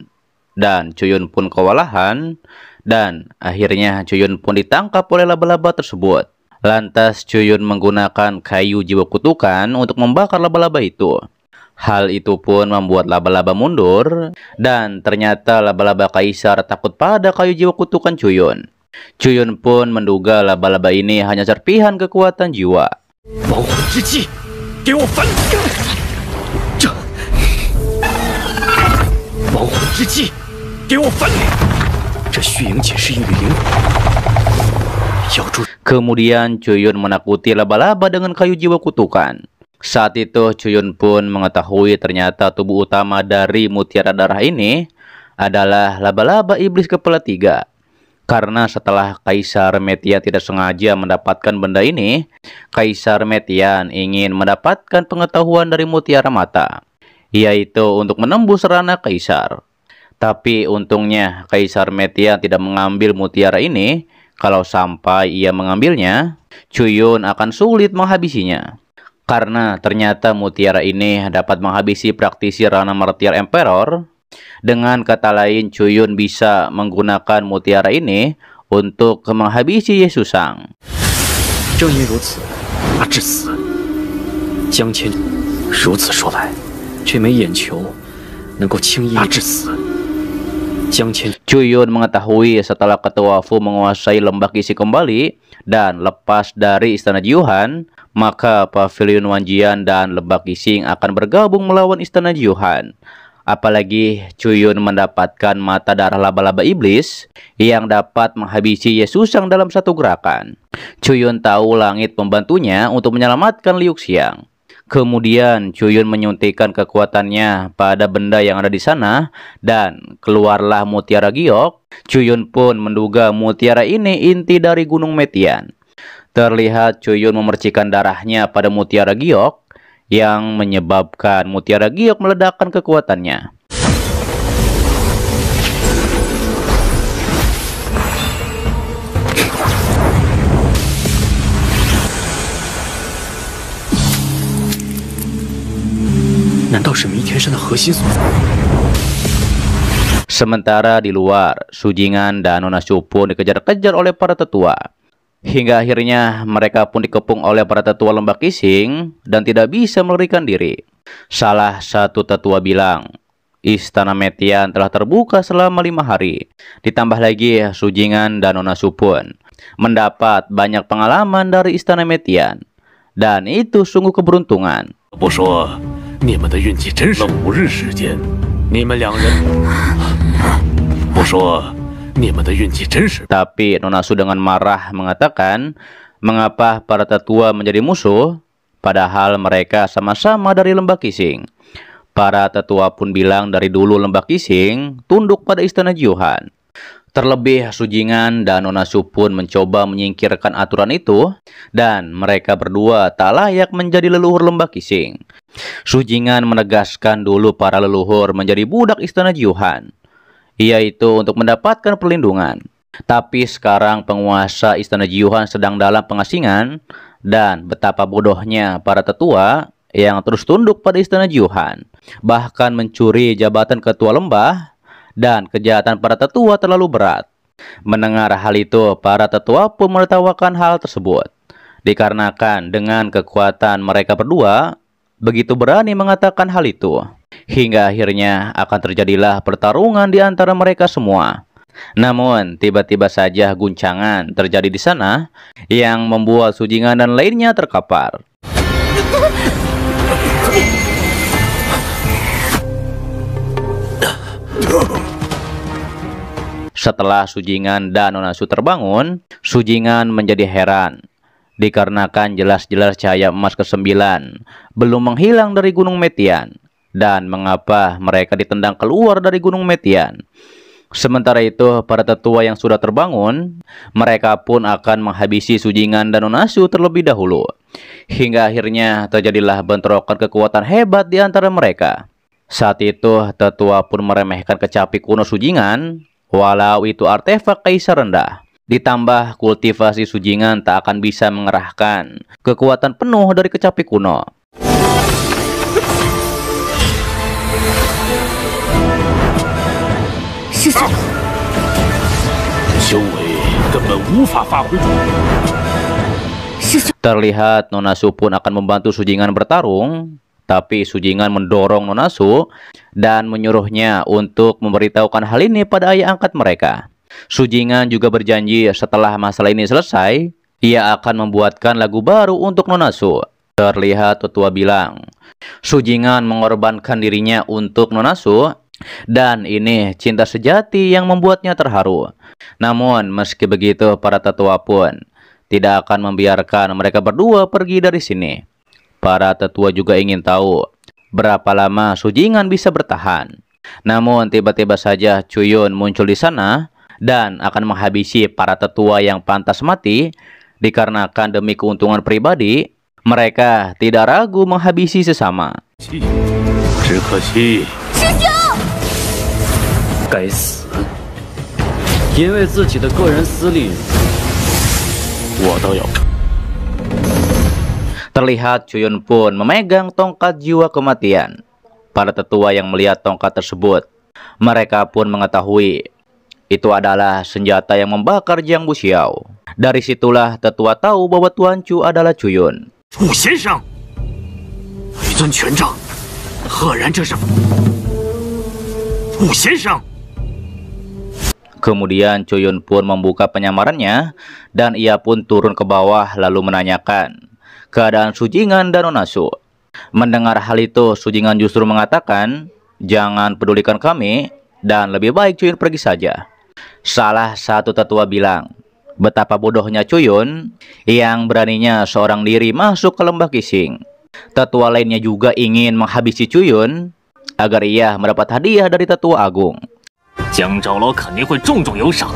Dan Chuyun pun kewalahan. Dan akhirnya Chuyun pun ditangkap oleh laba-laba tersebut. Lantas Chuyun menggunakan kayu jiwa kutukan untuk membakar laba-laba itu. Hal itu pun membuat laba-laba mundur. Dan ternyata laba-laba Kaisar takut pada kayu jiwa kutukan Chuyun. Chuyun pun menduga laba-laba ini hanya serpihan kekuatan jiwa. Kemudian Chuyun menakuti laba-laba dengan kayu jiwa kutukan. Saat itu Chuyun pun mengetahui ternyata tubuh utama dari mutiara darah ini adalah laba-laba iblis kepala 3. Karena setelah Kaisar Metian tidak sengaja mendapatkan benda ini, Kaisar Metian ingin mendapatkan pengetahuan dari mutiara mata, yaitu untuk menembus Rana Kaisar. Tapi untungnya Kaisar Metian tidak mengambil mutiara ini. Kalau sampai ia mengambilnya, Chuyun akan sulit menghabisinya. Karena ternyata mutiara ini dapat menghabisi praktisi Rana Martial Emperor. Dengan kata lain, Chuyun bisa menggunakan mutiara ini untuk menghabisi Yesus Sang. Chuyun mengetahui setelah Ketua Fu menguasai lembah Qixi kembali dan lepas dari Istana Jiuhan, maka Pavilion Wanjian dan lembah Qixi akan bergabung melawan Istana Jiuhan. Apalagi Cuyun mendapatkan mata darah laba-laba iblis yang dapat menghabisi Ye Susang dalam satu gerakan. Cuyun tahu langit membantunya untuk menyelamatkan Liu Xiang. Kemudian Cuyun menyuntikkan kekuatannya pada benda yang ada di sana dan keluarlah mutiara giok. Cuyun pun menduga mutiara ini inti dari Gunung Metian. Terlihat Cuyun memercikan darahnya pada mutiara giok yang menyebabkan mutiara giok meledakkan kekuatannya. Sementara di luar, Sujingan dan Nona Su pun dikejar-kejar oleh para tetua. Hingga akhirnya mereka pun dikepung oleh para tetua lembah Qixing dan tidak bisa melarikan diri. Salah satu tetua bilang, Istana Metian telah terbuka selama 5 hari. Ditambah lagi Sujingan dan Nona Su pun mendapat banyak pengalaman dari Istana Metian. Dan itu sungguh keberuntungan. Tapi Nona Su dengan marah mengatakan, mengapa para tetua menjadi musuh, padahal mereka sama-sama dari lembah Qixing. Para tetua pun bilang dari dulu lembah Qixing tunduk pada istana Jiuhan. Terlebih Sujingan dan Nona Su pun mencoba menyingkirkan aturan itu, dan mereka berdua tak layak menjadi leluhur lembah Qixing. Sujingan menegaskan dulu para leluhur menjadi budak istana Jiuhan, yaitu untuk mendapatkan perlindungan. Tapi sekarang penguasa istana Jiuhan sedang dalam pengasingan, dan betapa bodohnya para tetua yang terus tunduk pada istana Jiuhan, bahkan mencuri jabatan ketua lembah, dan kejahatan para tetua terlalu berat. Mendengar hal itu, para tetua pun menertawakan hal tersebut, dikarenakan dengan kekuatan mereka berdua begitu berani mengatakan hal itu. Hingga akhirnya akan terjadilah pertarungan di antara mereka semua. Namun tiba-tiba saja guncangan terjadi di sana yang membuat Sujingan dan lainnya terkapar. Setelah Sujingan dan Nona Su terbangun, Sujingan menjadi heran, dikarenakan jelas-jelas cahaya emas ke-9 belum menghilang dari Gunung Metian, dan mengapa mereka ditendang keluar dari Gunung Metian. Sementara itu, para tetua yang sudah terbangun, mereka pun akan menghabisi Sujingan dan Nona Su terlebih dahulu. Hingga akhirnya terjadilah bentrokan kekuatan hebat di antara mereka. Saat itu, tetua pun meremehkan kecapi kuno Sujingan, walau itu artefak kaisar rendah. Ditambah kultivasi Sujingan tak akan bisa mengerahkan kekuatan penuh dari kecapi kuno. Terlihat Nona Su pun akan membantu Sujingan bertarung, tapi Sujingan mendorong Nona Su dan menyuruhnya untuk memberitahukan hal ini pada ayah angkat mereka. Sujingan juga berjanji setelah masalah ini selesai, ia akan membuatkan lagu baru untuk Nona Su. Terlihat tetua bilang, Sujingan mengorbankan dirinya untuk Nona Su, dan ini cinta sejati yang membuatnya terharu. Namun meski begitu, para tetua pun tidak akan membiarkan mereka berdua pergi dari sini. Para tetua juga ingin tahu berapa lama Sujingan bisa bertahan. Namun tiba-tiba saja Cuyun muncul di sana dan akan menghabisi para tetua yang pantas mati. Dikarenakan demi keuntungan pribadi, mereka tidak ragu menghabisi sesama. Terlihat Cuyun pun memegang tongkat jiwa kematian. Para tetua yang melihat tongkat tersebut, mereka pun mengetahui itu adalah senjata yang membakar Jiang Buxiao. Dari situlah tetua tahu bahwa Tuan Chu adalah Cuyun. Kemudian Cuyun pun membuka penyamarannya dan ia pun turun ke bawah lalu menanyakan keadaan Sujingan dan Nona Su. Mendengar hal itu, Sujingan justru mengatakan jangan pedulikan kami, dan lebih baik Cuyun pergi saja. Salah satu tetua bilang, betapa bodohnya Cuyun yang beraninya seorang diri masuk ke lembah Qixing. Tetua lainnya juga ingin menghabisi Cuyun agar ia mendapat hadiah dari tetua agung. 江长老肯定会重重有赏，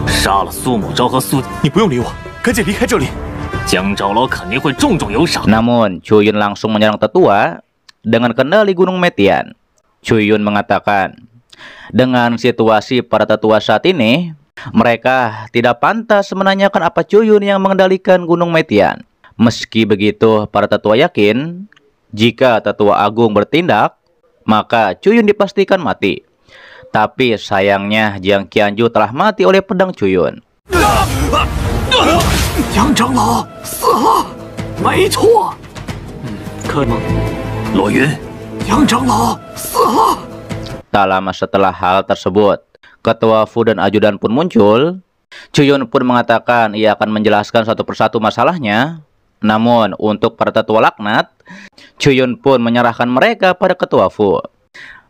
杀了苏母昭和苏，你不用理我，赶紧离开这里。江长老肯定会重重有赏。 Namun Cuyun langsung menyerang tetua dengan kendali Gunung Metian. Cuyun mengatakan, dengan situasi para tetua saat ini, mereka tidak pantas menanyakan apa Cuyun yang mengendalikan Gunung Metian. Meski begitu, para tetua yakin jika tetua agung bertindak, maka Cuyun dipastikan mati. Tapi sayangnya Jiang Qianju telah mati oleh pedang Cuyun. 杨长老死了，没错。可吗？罗云，杨长老死了。 Tak lama setelah hal tersebut, Ketua Fu dan ajudan pun muncul. Cuyun pun mengatakan ia akan menjelaskan satu persatu masalahnya. Namun untuk para tetua laknat, Cuyun pun menyerahkan mereka pada Ketua Fu.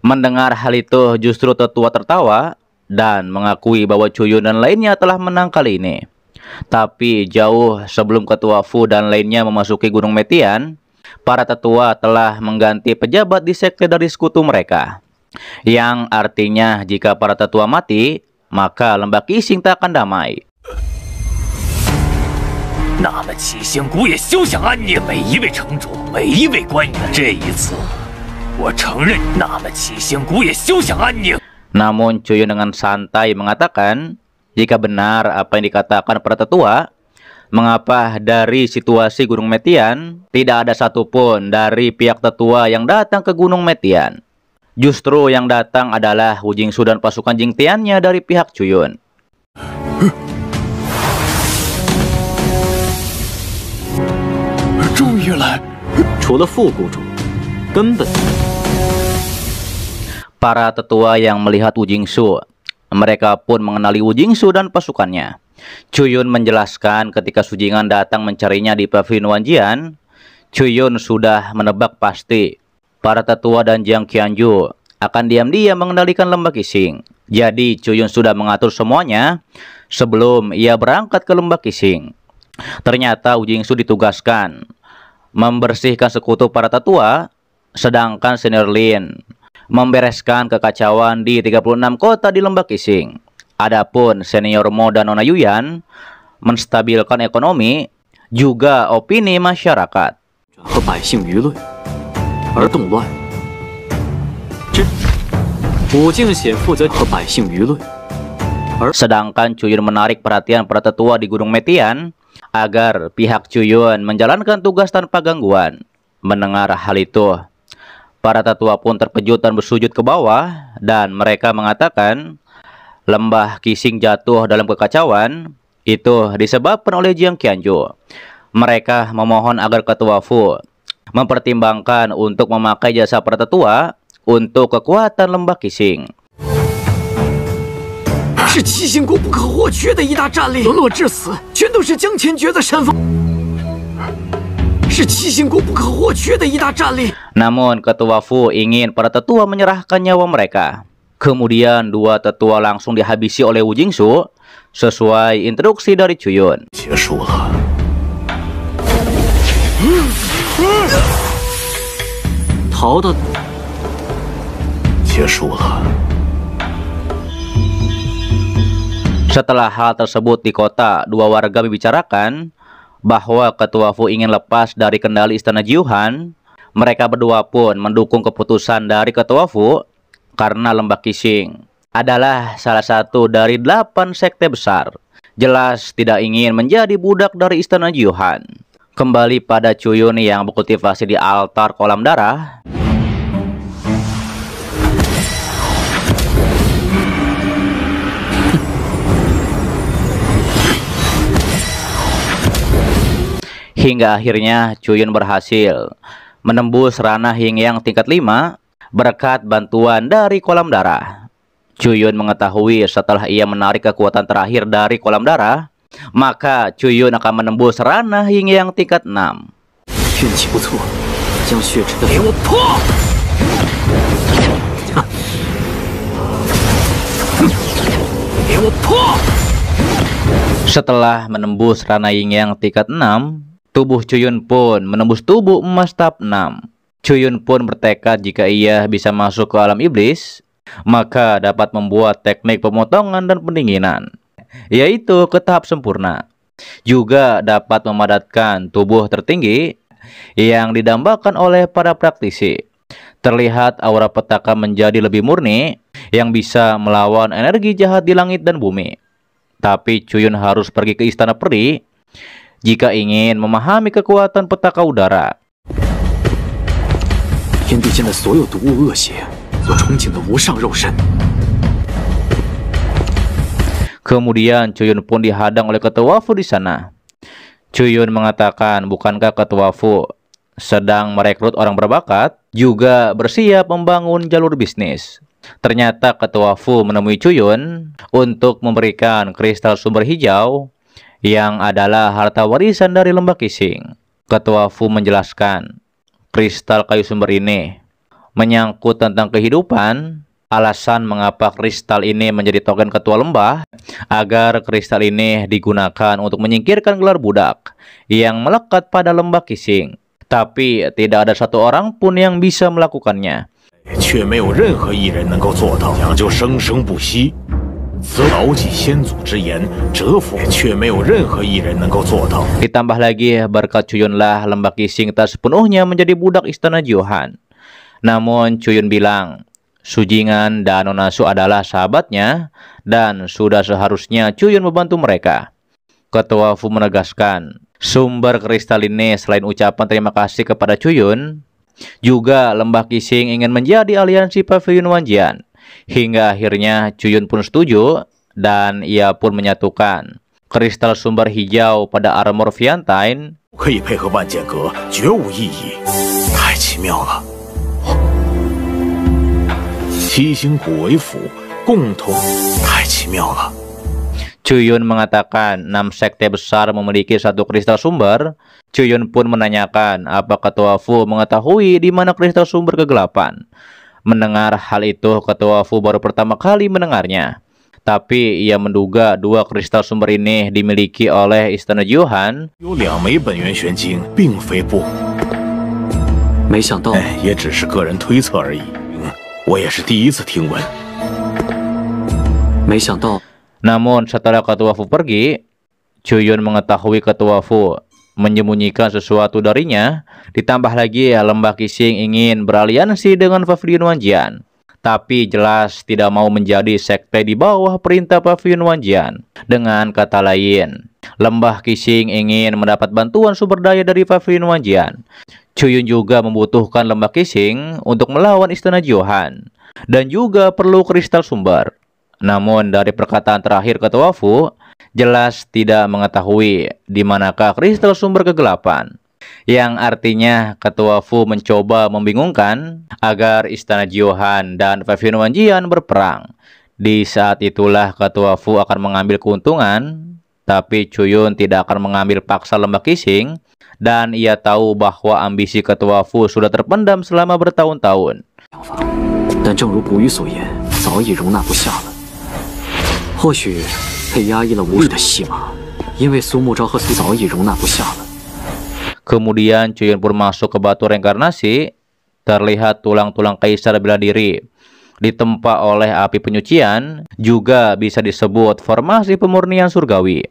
Mendengar hal itu, justru tetua tertawa dan mengakui bahwa Cuyun dan lainnya telah menang kali ini. Tapi jauh sebelum Ketua Fu dan lainnya memasuki Gunung Metian, para tetua telah mengganti pejabat di sekte dari sekutu mereka. Yang artinya jika para tetua mati, maka lembah Qixing tak akan damai. 那么七仙谷也休想安宁。每一位城主，每一位官员，这一次，我承认，那么七仙谷也休想安宁。 Namun Cuyun dengan santai mengatakan, jika benar apa yang dikatakan para tetua, mengapa dari situasi Gunung Metian tidak ada satupun dari pihak tetua yang datang ke Gunung Metian? Justru yang datang adalah Wu Jingsu dan pasukan Jingtiannya dari pihak Cuyun. 终于来，除了副谷主，根本 Para tetua yang melihat Wu Jingsu, mereka pun mengenali Wu Jingsu dan pasukannya. Cuyun menjelaskan ketika Sujingan datang mencarinya di pavilion Wanjian, Cuyun sudah menebak pasti para tetua dan Jiang Qianju akan diam-diam mengendalikan lembah Qixing. Jadi Cuyun sudah mengatur semuanya sebelum ia berangkat ke lembah Qixing. Ternyata Wu Jingsu ditugaskan membersihkan sekutu para tetua, sedangkan senior Lin membereskan kekacauan di 36 kota di lembah Qixing. Adapun senior Mo dan Nona Yuyan menstabilkan ekonomi juga opini masyarakat. 和百姓舆论而动乱。武敬显负责和百姓舆论。 Sedangkan Cuyun menarik perhatian para tetua di Gunung Metian agar pihak Cuyun menjalankan tugas tanpa gangguan. Mendengar hal itu, para tetua pun terkejut dan bersujud ke bawah, dan mereka mengatakan lembah Qixing jatuh dalam kekacauan itu disebabkan oleh Jiang Qianju. Mereka memohon agar Ketua Fu mempertimbangkan untuk memakai jasa para tetua untuk kekuatan lembah Qixing. 是七星谷不可或缺的一大战力，沦落至死，全都是江前觉的山峰。是七星谷不可或缺的一大战力。 Namun Ketua Fu ingin para tetua menyerahkan nyawa mereka. Kemudian dua tetua langsung dihabisi oleh Wu Jingsu sesuai instruksi dari Cuyun. 结束了。逃的结束了。 Setelah hal tersebut di kota, dua warga membicarakan bahwa Ketua Fu ingin lepas dari kendali istana Jiuhan. Mereka berdua pun mendukung keputusan dari Ketua Fu karena lembah Qixing adalah salah satu dari 8 sekte besar. Jelas tidak ingin menjadi budak dari istana Jiuhan. Kembali pada Cuyun yang berkultivasi di altar kolam darah. Hingga akhirnya Cuyun berhasil menembus ranah Yin Yang tingkat 5 berkat bantuan dari kolam darah. Cuyun mengetahui setelah ia menarik kekuatan terakhir dari kolam darah, maka Cuyun akan menembus ranah Yin Yang tingkat 6. 运气不错，将血池的给我破！ Setelah menembus ranah yin yang tingkat 6, tubuh Cuyun pun menembus tubuh emas tahap 6. Cuyun pun bertekad jika ia bisa masuk ke alam iblis, maka dapat membuat teknik pemotongan dan pendinginan, yaitu ke tahap sempurna. Juga dapat memadatkan tubuh tertinggi yang didambakan oleh para praktisi. Terlihat aura petaka menjadi lebih murni, yang bisa melawan energi jahat di langit dan bumi. Tapi Cuyun harus pergi ke Istana Peri jika ingin memahami kekuatan petaka udara. Kemudian Cuyun pun dihadang oleh Ketua Fu di sana. Cuyun mengatakan, bukankah Ketua Fu sedang merekrut orang berbakat, juga bersiap membangun jalur bisnis. Ternyata Ketua Fu menemui Cuyun untuk memberikan kristal sumber hijau yang adalah harta warisan dari Lembah Qixing. Ketua Fu menjelaskan, kristal kayu sumber ini menyangkut tentang kehidupan. Alasan mengapa kristal ini menjadi token ketua lembah, agar kristal ini digunakan untuk menyingkirkan gelar budak yang melekat pada Lembah Qixing. Tapi tidak ada satu orang pun yang bisa melakukannya. Ditambah lagi, berkat Cuyunlah Lembah Qixing tak sepenuhnya menjadi budak istana Jiuhan. Namun Cuyun bilang, Sujingan dan Nona Su adalah sahabatnya, dan sudah seharusnya Cuyun membantu mereka. Ketua Fu menegaskan, sumber kristal ini selain ucapan terima kasih kepada Cuyun, juga Lembah Qixing ingin menjadi aliansi Pavilion Wanjian. Hingga akhirnya Cuyun pun setuju, dan ia pun menyatukan kristal sumber hijau pada armor Fiantine. Cuyun mengatakan 6 sekte besar memiliki satu kristal sumber. Cuyun pun menanyakan apa Ketua Fu mengetahui di mana kristal sumber kegelapan. Mendengar hal itu, Ketua Fu baru pertama kali mendengarnya. Tapi ia menduga 2 kristal sumber ini dimiliki oleh Istana Jiuhan. Namun setelah Ketua Fu pergi, Cuyun mengetahui Ketua Fu menyembunyikan sesuatu darinya. Ditambah lagi Lembah Qixing ingin beraliansi dengan Pavilion Wanjian, tapi jelas tidak mau menjadi sekte di bawah perintah Pavilion Wanjian. Dengan kata lain, Lembah Qixing ingin mendapat bantuan sumber daya dari Pavilion Wanjian. Cuyun juga membutuhkan Lembah Qixing untuk melawan Istana Jiuhan, dan juga perlu kristal sumber. Namun dari perkataan terakhir Ketua Fu, jelas tidak mengetahui di manakah kristal sumber kegelapan. Yang artinya Ketua Fu mencoba membingungkan agar Istana Jiuhan dan Pavilion Wanjian berperang. Di saat itulah Ketua Fu akan mengambil keuntungan, tapi Cuyun tidak akan mengambil paksa Lembah Qixing, dan ia tahu bahwa ambisi Ketua Fu sudah terpendam selama bertahun-tahun. Kemudian Cuyun pun masuk ke batu reinkarnasi. Terlihat tulang-tulang kaisar bela diri ditempa oleh api penyucian, juga bisa disebut formasi pemurnian surgawi.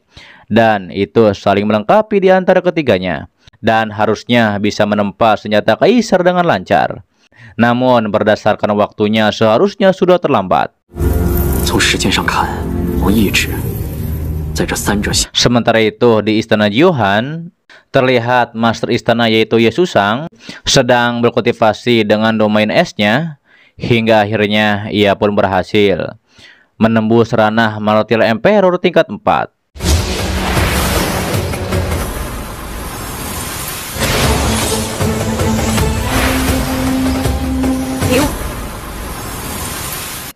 Dan itu saling melengkapi di antara ketiganya, dan harusnya bisa menempa senjata kaisar dengan lancar. Namun berdasarkan waktunya seharusnya sudah terlambat. Sementara itu di Istana Jiuhan, terlihat Master Istana yaitu Ye Shusang sedang berkultivasi dengan domain esnya. Hingga akhirnya ia pun berhasil menembus ranah Martial Emperor tingkat 4.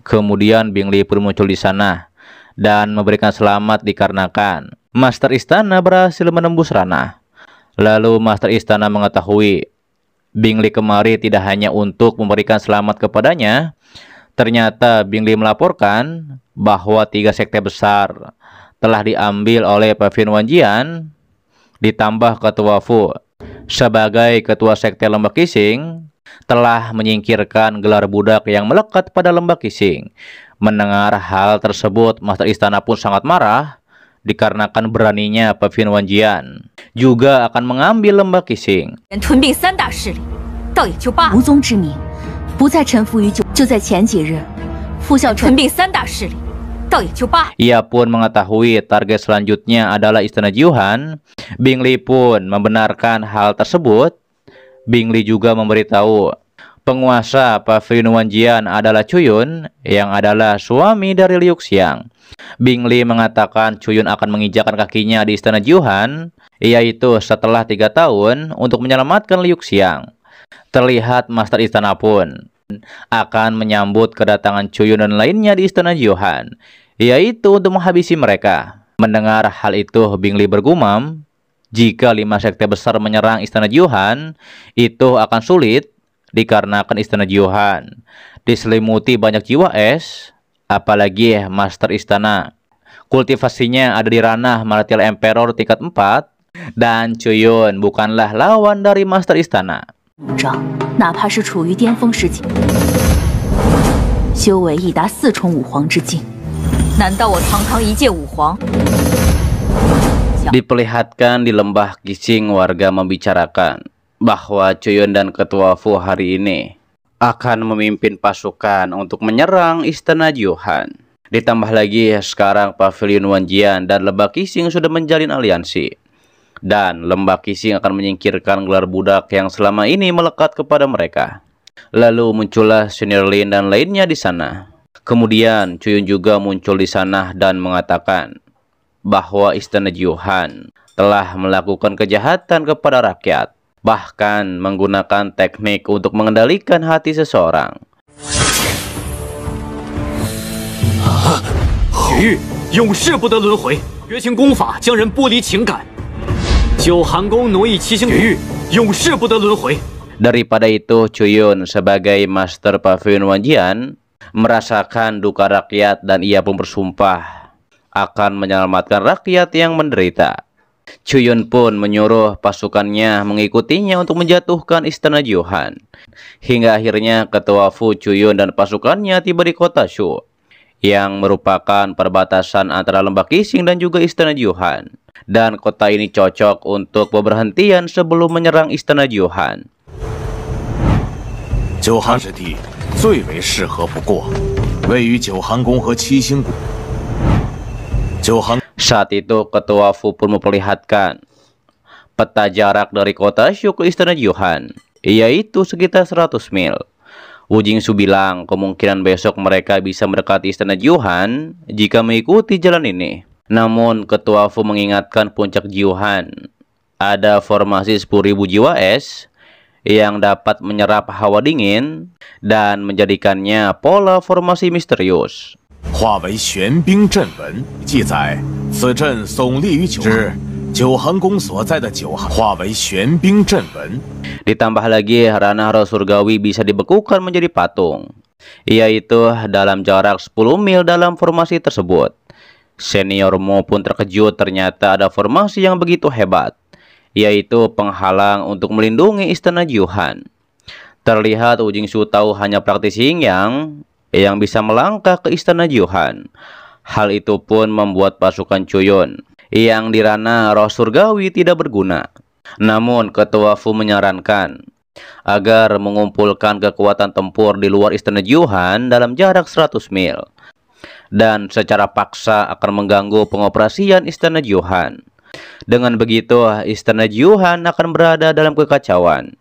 Kemudian Bing Li pun muncul di sana dan memberikan selamat dikarenakan Master Istana berhasil menembus ranah. Lalu Master Istana mengetahui Bing Li kemari tidak hanya untuk memberikan selamat kepadanya. Ternyata Bing Li melaporkan bahwa 3 sekte besar telah diambil oleh Pavilion Wanjian, ditambah Ketua Fu sebagai Ketua Sekte Lembah Qixing telah menyingkirkan gelar budak yang melekat pada Lembah Qixing. Mendengar hal tersebut, Master Istana pun sangat marah dikarenakan beraninya Pavilion Wanjian juga akan mengambil Lembah Qixing. 吞并三大势力，倒也就罢了。无宗之名不再臣服于就在前几日，副校吞并三大势力，倒也就罢了。 Ia pun mengetahui target selanjutnya adalah Istana Jiuhan. Bing Li pun membenarkan hal tersebut. Bing Li juga memberitahu penguasa Pavilion Wanjian adalah Chuyun yang adalah suami dari Liu Xiang. Bing Li mengatakan Chuyun akan menginjakkan kakinya di Istana Jiuhan, yaitu setelah 3 tahun untuk menyelamatkan Liu Xiang. Terlihat Master Istana pun akan menyambut kedatangan Chuyun dan lainnya di Istana Jiuhan, yaitu untuk menghabisi mereka. Mendengar hal itu, Bing Li bergumam, jika 5 sekte besar menyerang Istana Jiuhan, itu akan sulit dikarenakan Istana Jiuhan diselimuti banyak jiwa es, apalagi Master Istana kultivasinya ada di ranah Martial Emperor tingkat 4, dan Chuyun bukanlah lawan dari Master Istana. 哪怕是处于巅峰时期，修为已达4重武皇之境，难道我堂堂一介武皇？ Diperlihatkan di Lembah Qixing, warga membicarakan bahwa Chuyun dan Ketua Fu hari ini akan memimpin pasukan untuk menyerang Istana Jiuhan. Ditambah lagi sekarang Pavilion Wanjian dan Lembah Qixing sudah menjalin aliansi. Dan Lembah Qixing akan menyingkirkan gelar budak yang selama ini melekat kepada mereka. Lalu muncullah Senior Lin dan lainnya di sana. Kemudian Chuyun juga muncul di sana dan mengatakan bahwa Istana Jiuhan telah melakukan kejahatan kepada rakyat, bahkan menggunakan teknik untuk mengendalikan hati seseorang. 雪域永世不得轮回，绝情功法将人剥离情感。 九寒宫奴役七星雪域，永世不得轮回。 Daripada itu, Chuyun sebagai Master Pavilion Wanjian merasakan duka rakyat dan ia pun bersumpah akan menyelamatkan rakyat yang menderita. Chuyun pun menyuruh pasukannya mengikutinya untuk menjatuhkan Istana Jiuhan. Hingga akhirnya Ketua Fu, Chuyun dan pasukannya tiba di kota Shu, yang merupakan perbatasan antara Lembah Qixing dan juga Istana Jiuhan. Dan kota ini cocok untuk berhentian sebelum menyerang Istana Jiuhan. 九寒之地最为适合不过，位于九寒宫和七星谷。九寒 Saat itu Ketua Fu pun memperlihatkan peta jarak dari kota Shu ke Istana Jiuhan, yaitu sekitar 100 mil. Wu Jingsu bilang kemungkinan besok mereka bisa mendekati Istana Jiuhan jika mengikuti jalan ini. Namun Ketua Fu mengingatkan puncak Jiuhan ada formasi 10.000 jiwa es yang dapat menyerap hawa dingin dan menjadikannya pola formasi misterius. 化为玄冰阵纹，记载此阵耸立于九寒宫所在的九寒，化为玄冰阵纹。 Ditambah lagi ranah roh surgawi bisa dibekukan menjadi patung, yaitu dalam jarak 10 mil dalam formasi tersebut. Senior Mo pun terkejut ternyata ada formasi yang begitu hebat, yaitu penghalang untuk melindungi Istana Jiuhan. Terlihat Wu Jingsu tahu hanya praktisi yang bisa melangkah ke Istana Jiuhan. Hal itu pun membuat pasukan Chuyun yang di ranah roh surgawi tidak berguna. Namun Ketua Fu menyarankan agar mengumpulkan kekuatan tempur di luar Istana Jiuhan dalam jarak 100 mil. Dan secara paksa akan mengganggu pengoperasian Istana Jiuhan. Dengan begitu, Istana Jiuhan akan berada dalam kekacauan.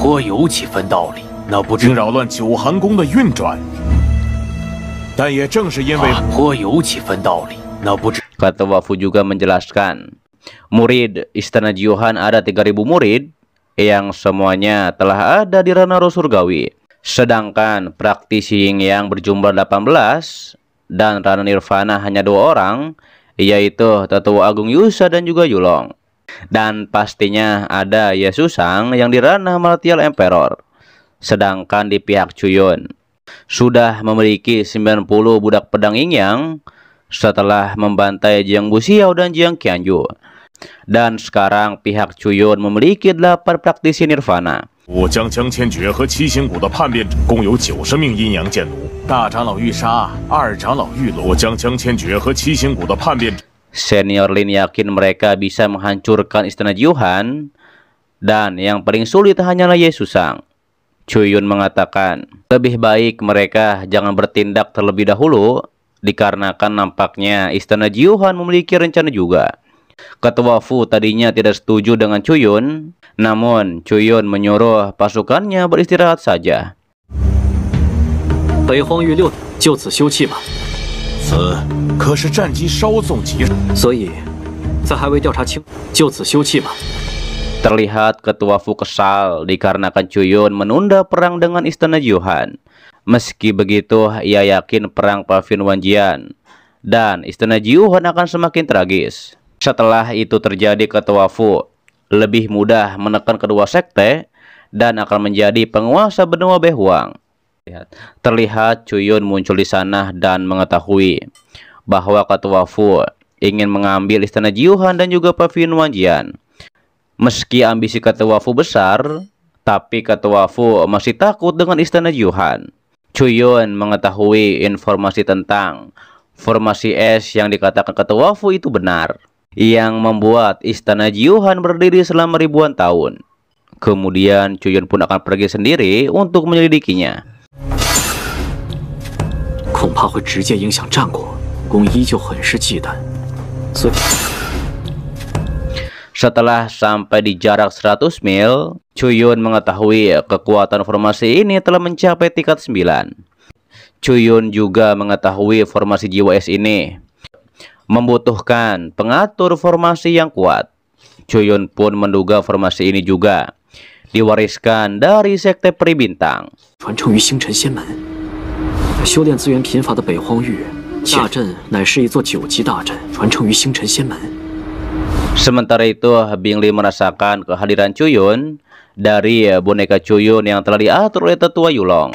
颇有几分道理，那不知并扰乱九寒宫的运转。但也正是因为颇有几分道理，那不知 Ketua Fu juga menjelaskan, murid Istana Jiuhan ada 3.000 murid yang semuanya telah ada di ranah roh surgawi. Sedangkan praktisi yang berjumlah 18 dan ranah nirvana hanya 2 orang, yaitu Tetua Agung Yusa dan juga Yulong. Dan pastinya ada Yesusang yang di ranah Martial Emperor. Sedangkan di pihak Chuyun sudah memiliki 90 budak pedang yin yang setelah membantai Jiang Buxiao dan Jiang Qianju. Dan sekarang pihak Chuyun memiliki 8 praktisi nirvana. 我将江千珏和七星谷的叛变者共有90名阴阳剑奴，大长老玉沙，二长老玉罗。我将江千珏和七星谷的叛变者。 Senior Lin yakin mereka bisa menghancurkan istana Jiuhan, dan yang paling sulit hanyalah Ye Susang. Chuyun mengatakan, lebih baik mereka jangan bertindak terlebih dahulu, dikarenakan nampaknya istana Jiuhan memiliki rencana juga. Ketua Fu tadinya tidak setuju dengan Chuyun, namun Chuyun menyuruh pasukannya beristirahat saja. 北荒域6就此休憩吧。此可是战机稍纵即逝，所以，在还未调查清，就此休憩吧。 Terlihat Ketua Fu kesal dikarenakan Chuyun menunda perang dengan istana Jiuhan. Meski begitu, ia yakin perang Pavilion Wanjian dan istana Jiuhan akan semakin tragis. Setelah itu terjadi, Ketua Fu lebih mudah menekan kedua sekte dan akan menjadi penguasa benua Behuang. Terlihat Chuyun muncul di sana dan mengetahui bahwa Ketua Fu ingin mengambil istana Jiuhan dan juga Pavilion Wanjian. Meski ambisi Ketua Fu besar, tapi Ketua Fu masih takut dengan istana Jiuhan. Chuyun mengetahui informasi tentang formasi es yang dikatakan Ketua Fu itu benar, yang membuat istana Jiuhan berdiri selama ribuan tahun. Kemudian Chuyun pun akan pergi sendiri untuk menyelidikinya. 恐怕会直接影响战果，公依旧很是忌惮，所以。 Setelah sampai di jarak 100 mil, Chuyun mengetahui kekuatan formasi ini telah mencapai tingkat 9. Chuyun juga mengetahui formasi jiwa es ini membutuhkan pengatur formasi yang kuat. Chuyun pun menduga formasi ini juga diwariskan dari sekte peri bintang. 传承于星辰仙门，修炼资源贫乏的北荒域大阵乃是一座9级大阵，传承于星辰仙门。 Sementara itu, Bing Li merasakan kehadiran Chuyun dari boneka Chuyun yang telah diatur oleh tetua Yulong.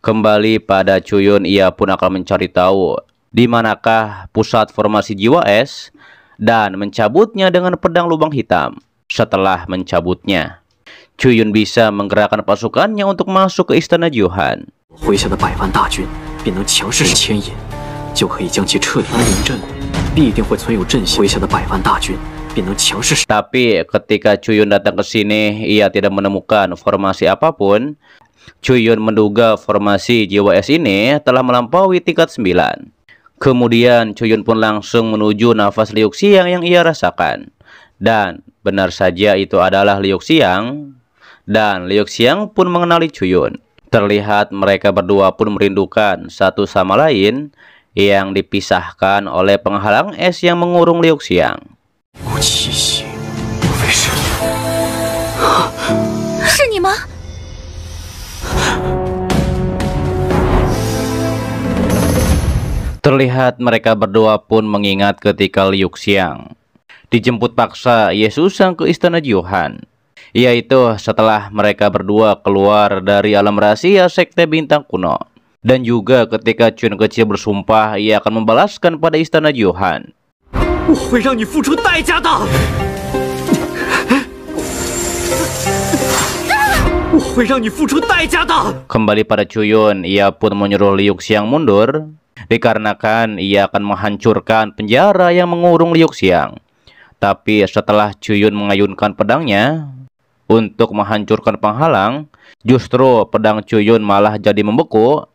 Kembali pada Chuyun, ia pun akan mencari tahu di manakah pusat formasi jiwa es dan mencabutnya dengan pedang lubang hitam. Setelah mencabutnya, Chuyun bisa menggerakkan pasukannya untuk masuk ke istana Jiuhan. 麾下的100万大军便能强势牵引，就可以将其彻底安营阵必定会存有阵型。麾下的100万大军。 Tapi ketika Chuyun datang ke sini, ia tidak menemukan formasi apapun. Chuyun menduga formasi jiwa es ini telah melampaui tingkat 9. Kemudian Chuyun pun langsung menuju nafas Liu Xiang yang ia rasakan. Dan benar saja itu adalah Liu Xiang. Dan Liu Xiang pun mengenali Chuyun. Terlihat mereka berdua pun merindukan satu sama lain yang dipisahkan oleh penghalang es yang mengurung Liu Xiang. 无气息，莫非是？是你吗？ Terlihat mereka berdua pun mengingat ketika Liu Xiang dijemput paksa Ye Susang ke istana Jiuhan, yaitu setelah mereka berdua keluar dari alam rahasia sekte bintang kuno, dan juga ketika Chuyun kecil bersumpah ia akan membalaskan pada istana Jiuhan. 我会让你付出代价的！我会让你付出代价的！ Kembali pada Chuyun, ia pun menyuruh Liu Xiang mundur, dikarenakan ia akan menghancurkan penjara yang mengurung Liu Xiang. Tapi setelah Chuyun mengayunkan pedangnya untuk menghancurkan penghalang, justru pedang Chuyun malah jadi membeku.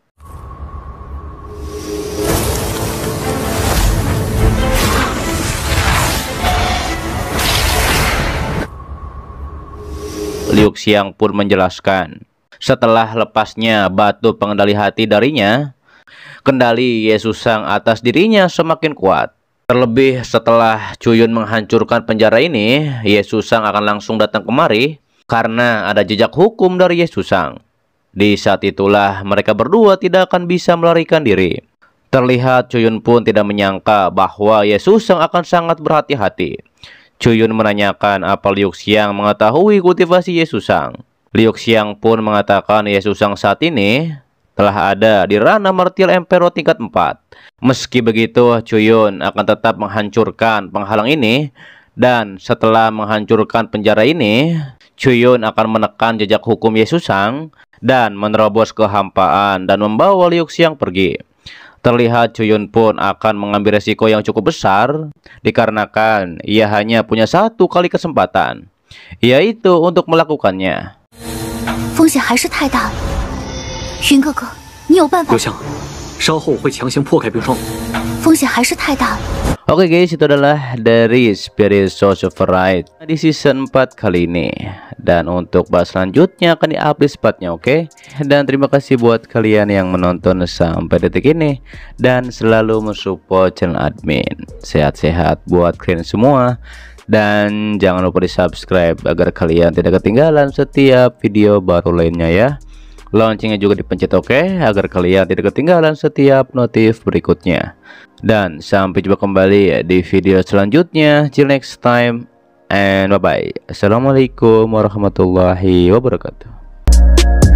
Liu Xiang pun menjelaskan, setelah lepasnya batu pengendali hati darinya, kendali Ye Susang atas dirinya semakin kuat. Terlebih setelah Chuyun menghancurkan penjara ini, Ye Susang akan langsung datang kemari karena ada jejak hukum dari Ye Susang. Di saat itulah mereka berdua tidak akan bisa melarikan diri. Terlihat Chuyun pun tidak menyangka bahwa Ye Susang akan sangat berhati-hati. Chuyun menanyakan apa Liu Xiang mengetahui kultivasi Ye Susang. Liu Xiang pun mengatakan Ye Susang saat ini telah ada di ranah martial Emperor tingkat 4. Meski begitu, Chuyun akan tetap menghancurkan penghalang ini, dan setelah menghancurkan penjara ini, Chuyun akan menekan jejak hukum Ye Susang dan menerobos kehampaan dan membawa Liu Xiang pergi. Terlihat Chuyun pun akan mengambil resiko yang cukup besar, dikarenakan ia hanya punya satu kali kesempatan, yaitu untuk melakukannya. 风险还是太大了，云哥哥，你有办法？刘翔，稍后我会强行破开冰霜。风险还是太大了。 Oke guys, itu adalah dari Spirit Source of Right di season 4 kali ini. Dan untuk bahas selanjutnya akan di-update sepatnya, oke? Dan terima kasih buat kalian yang menonton sampai detik ini dan selalu mensupport channel admin. Sehat-sehat buat kalian semua. Dan jangan lupa di subscribe agar kalian tidak ketinggalan setiap video baru lainnya ya. Loncengnya juga dipencet, oke, agar kalian tidak ketinggalan setiap notif berikutnya. Dan sampai jumpa kembali di video selanjutnya. Till next time and bye bye. Assalamualaikum warahmatullahi wabarakatuh.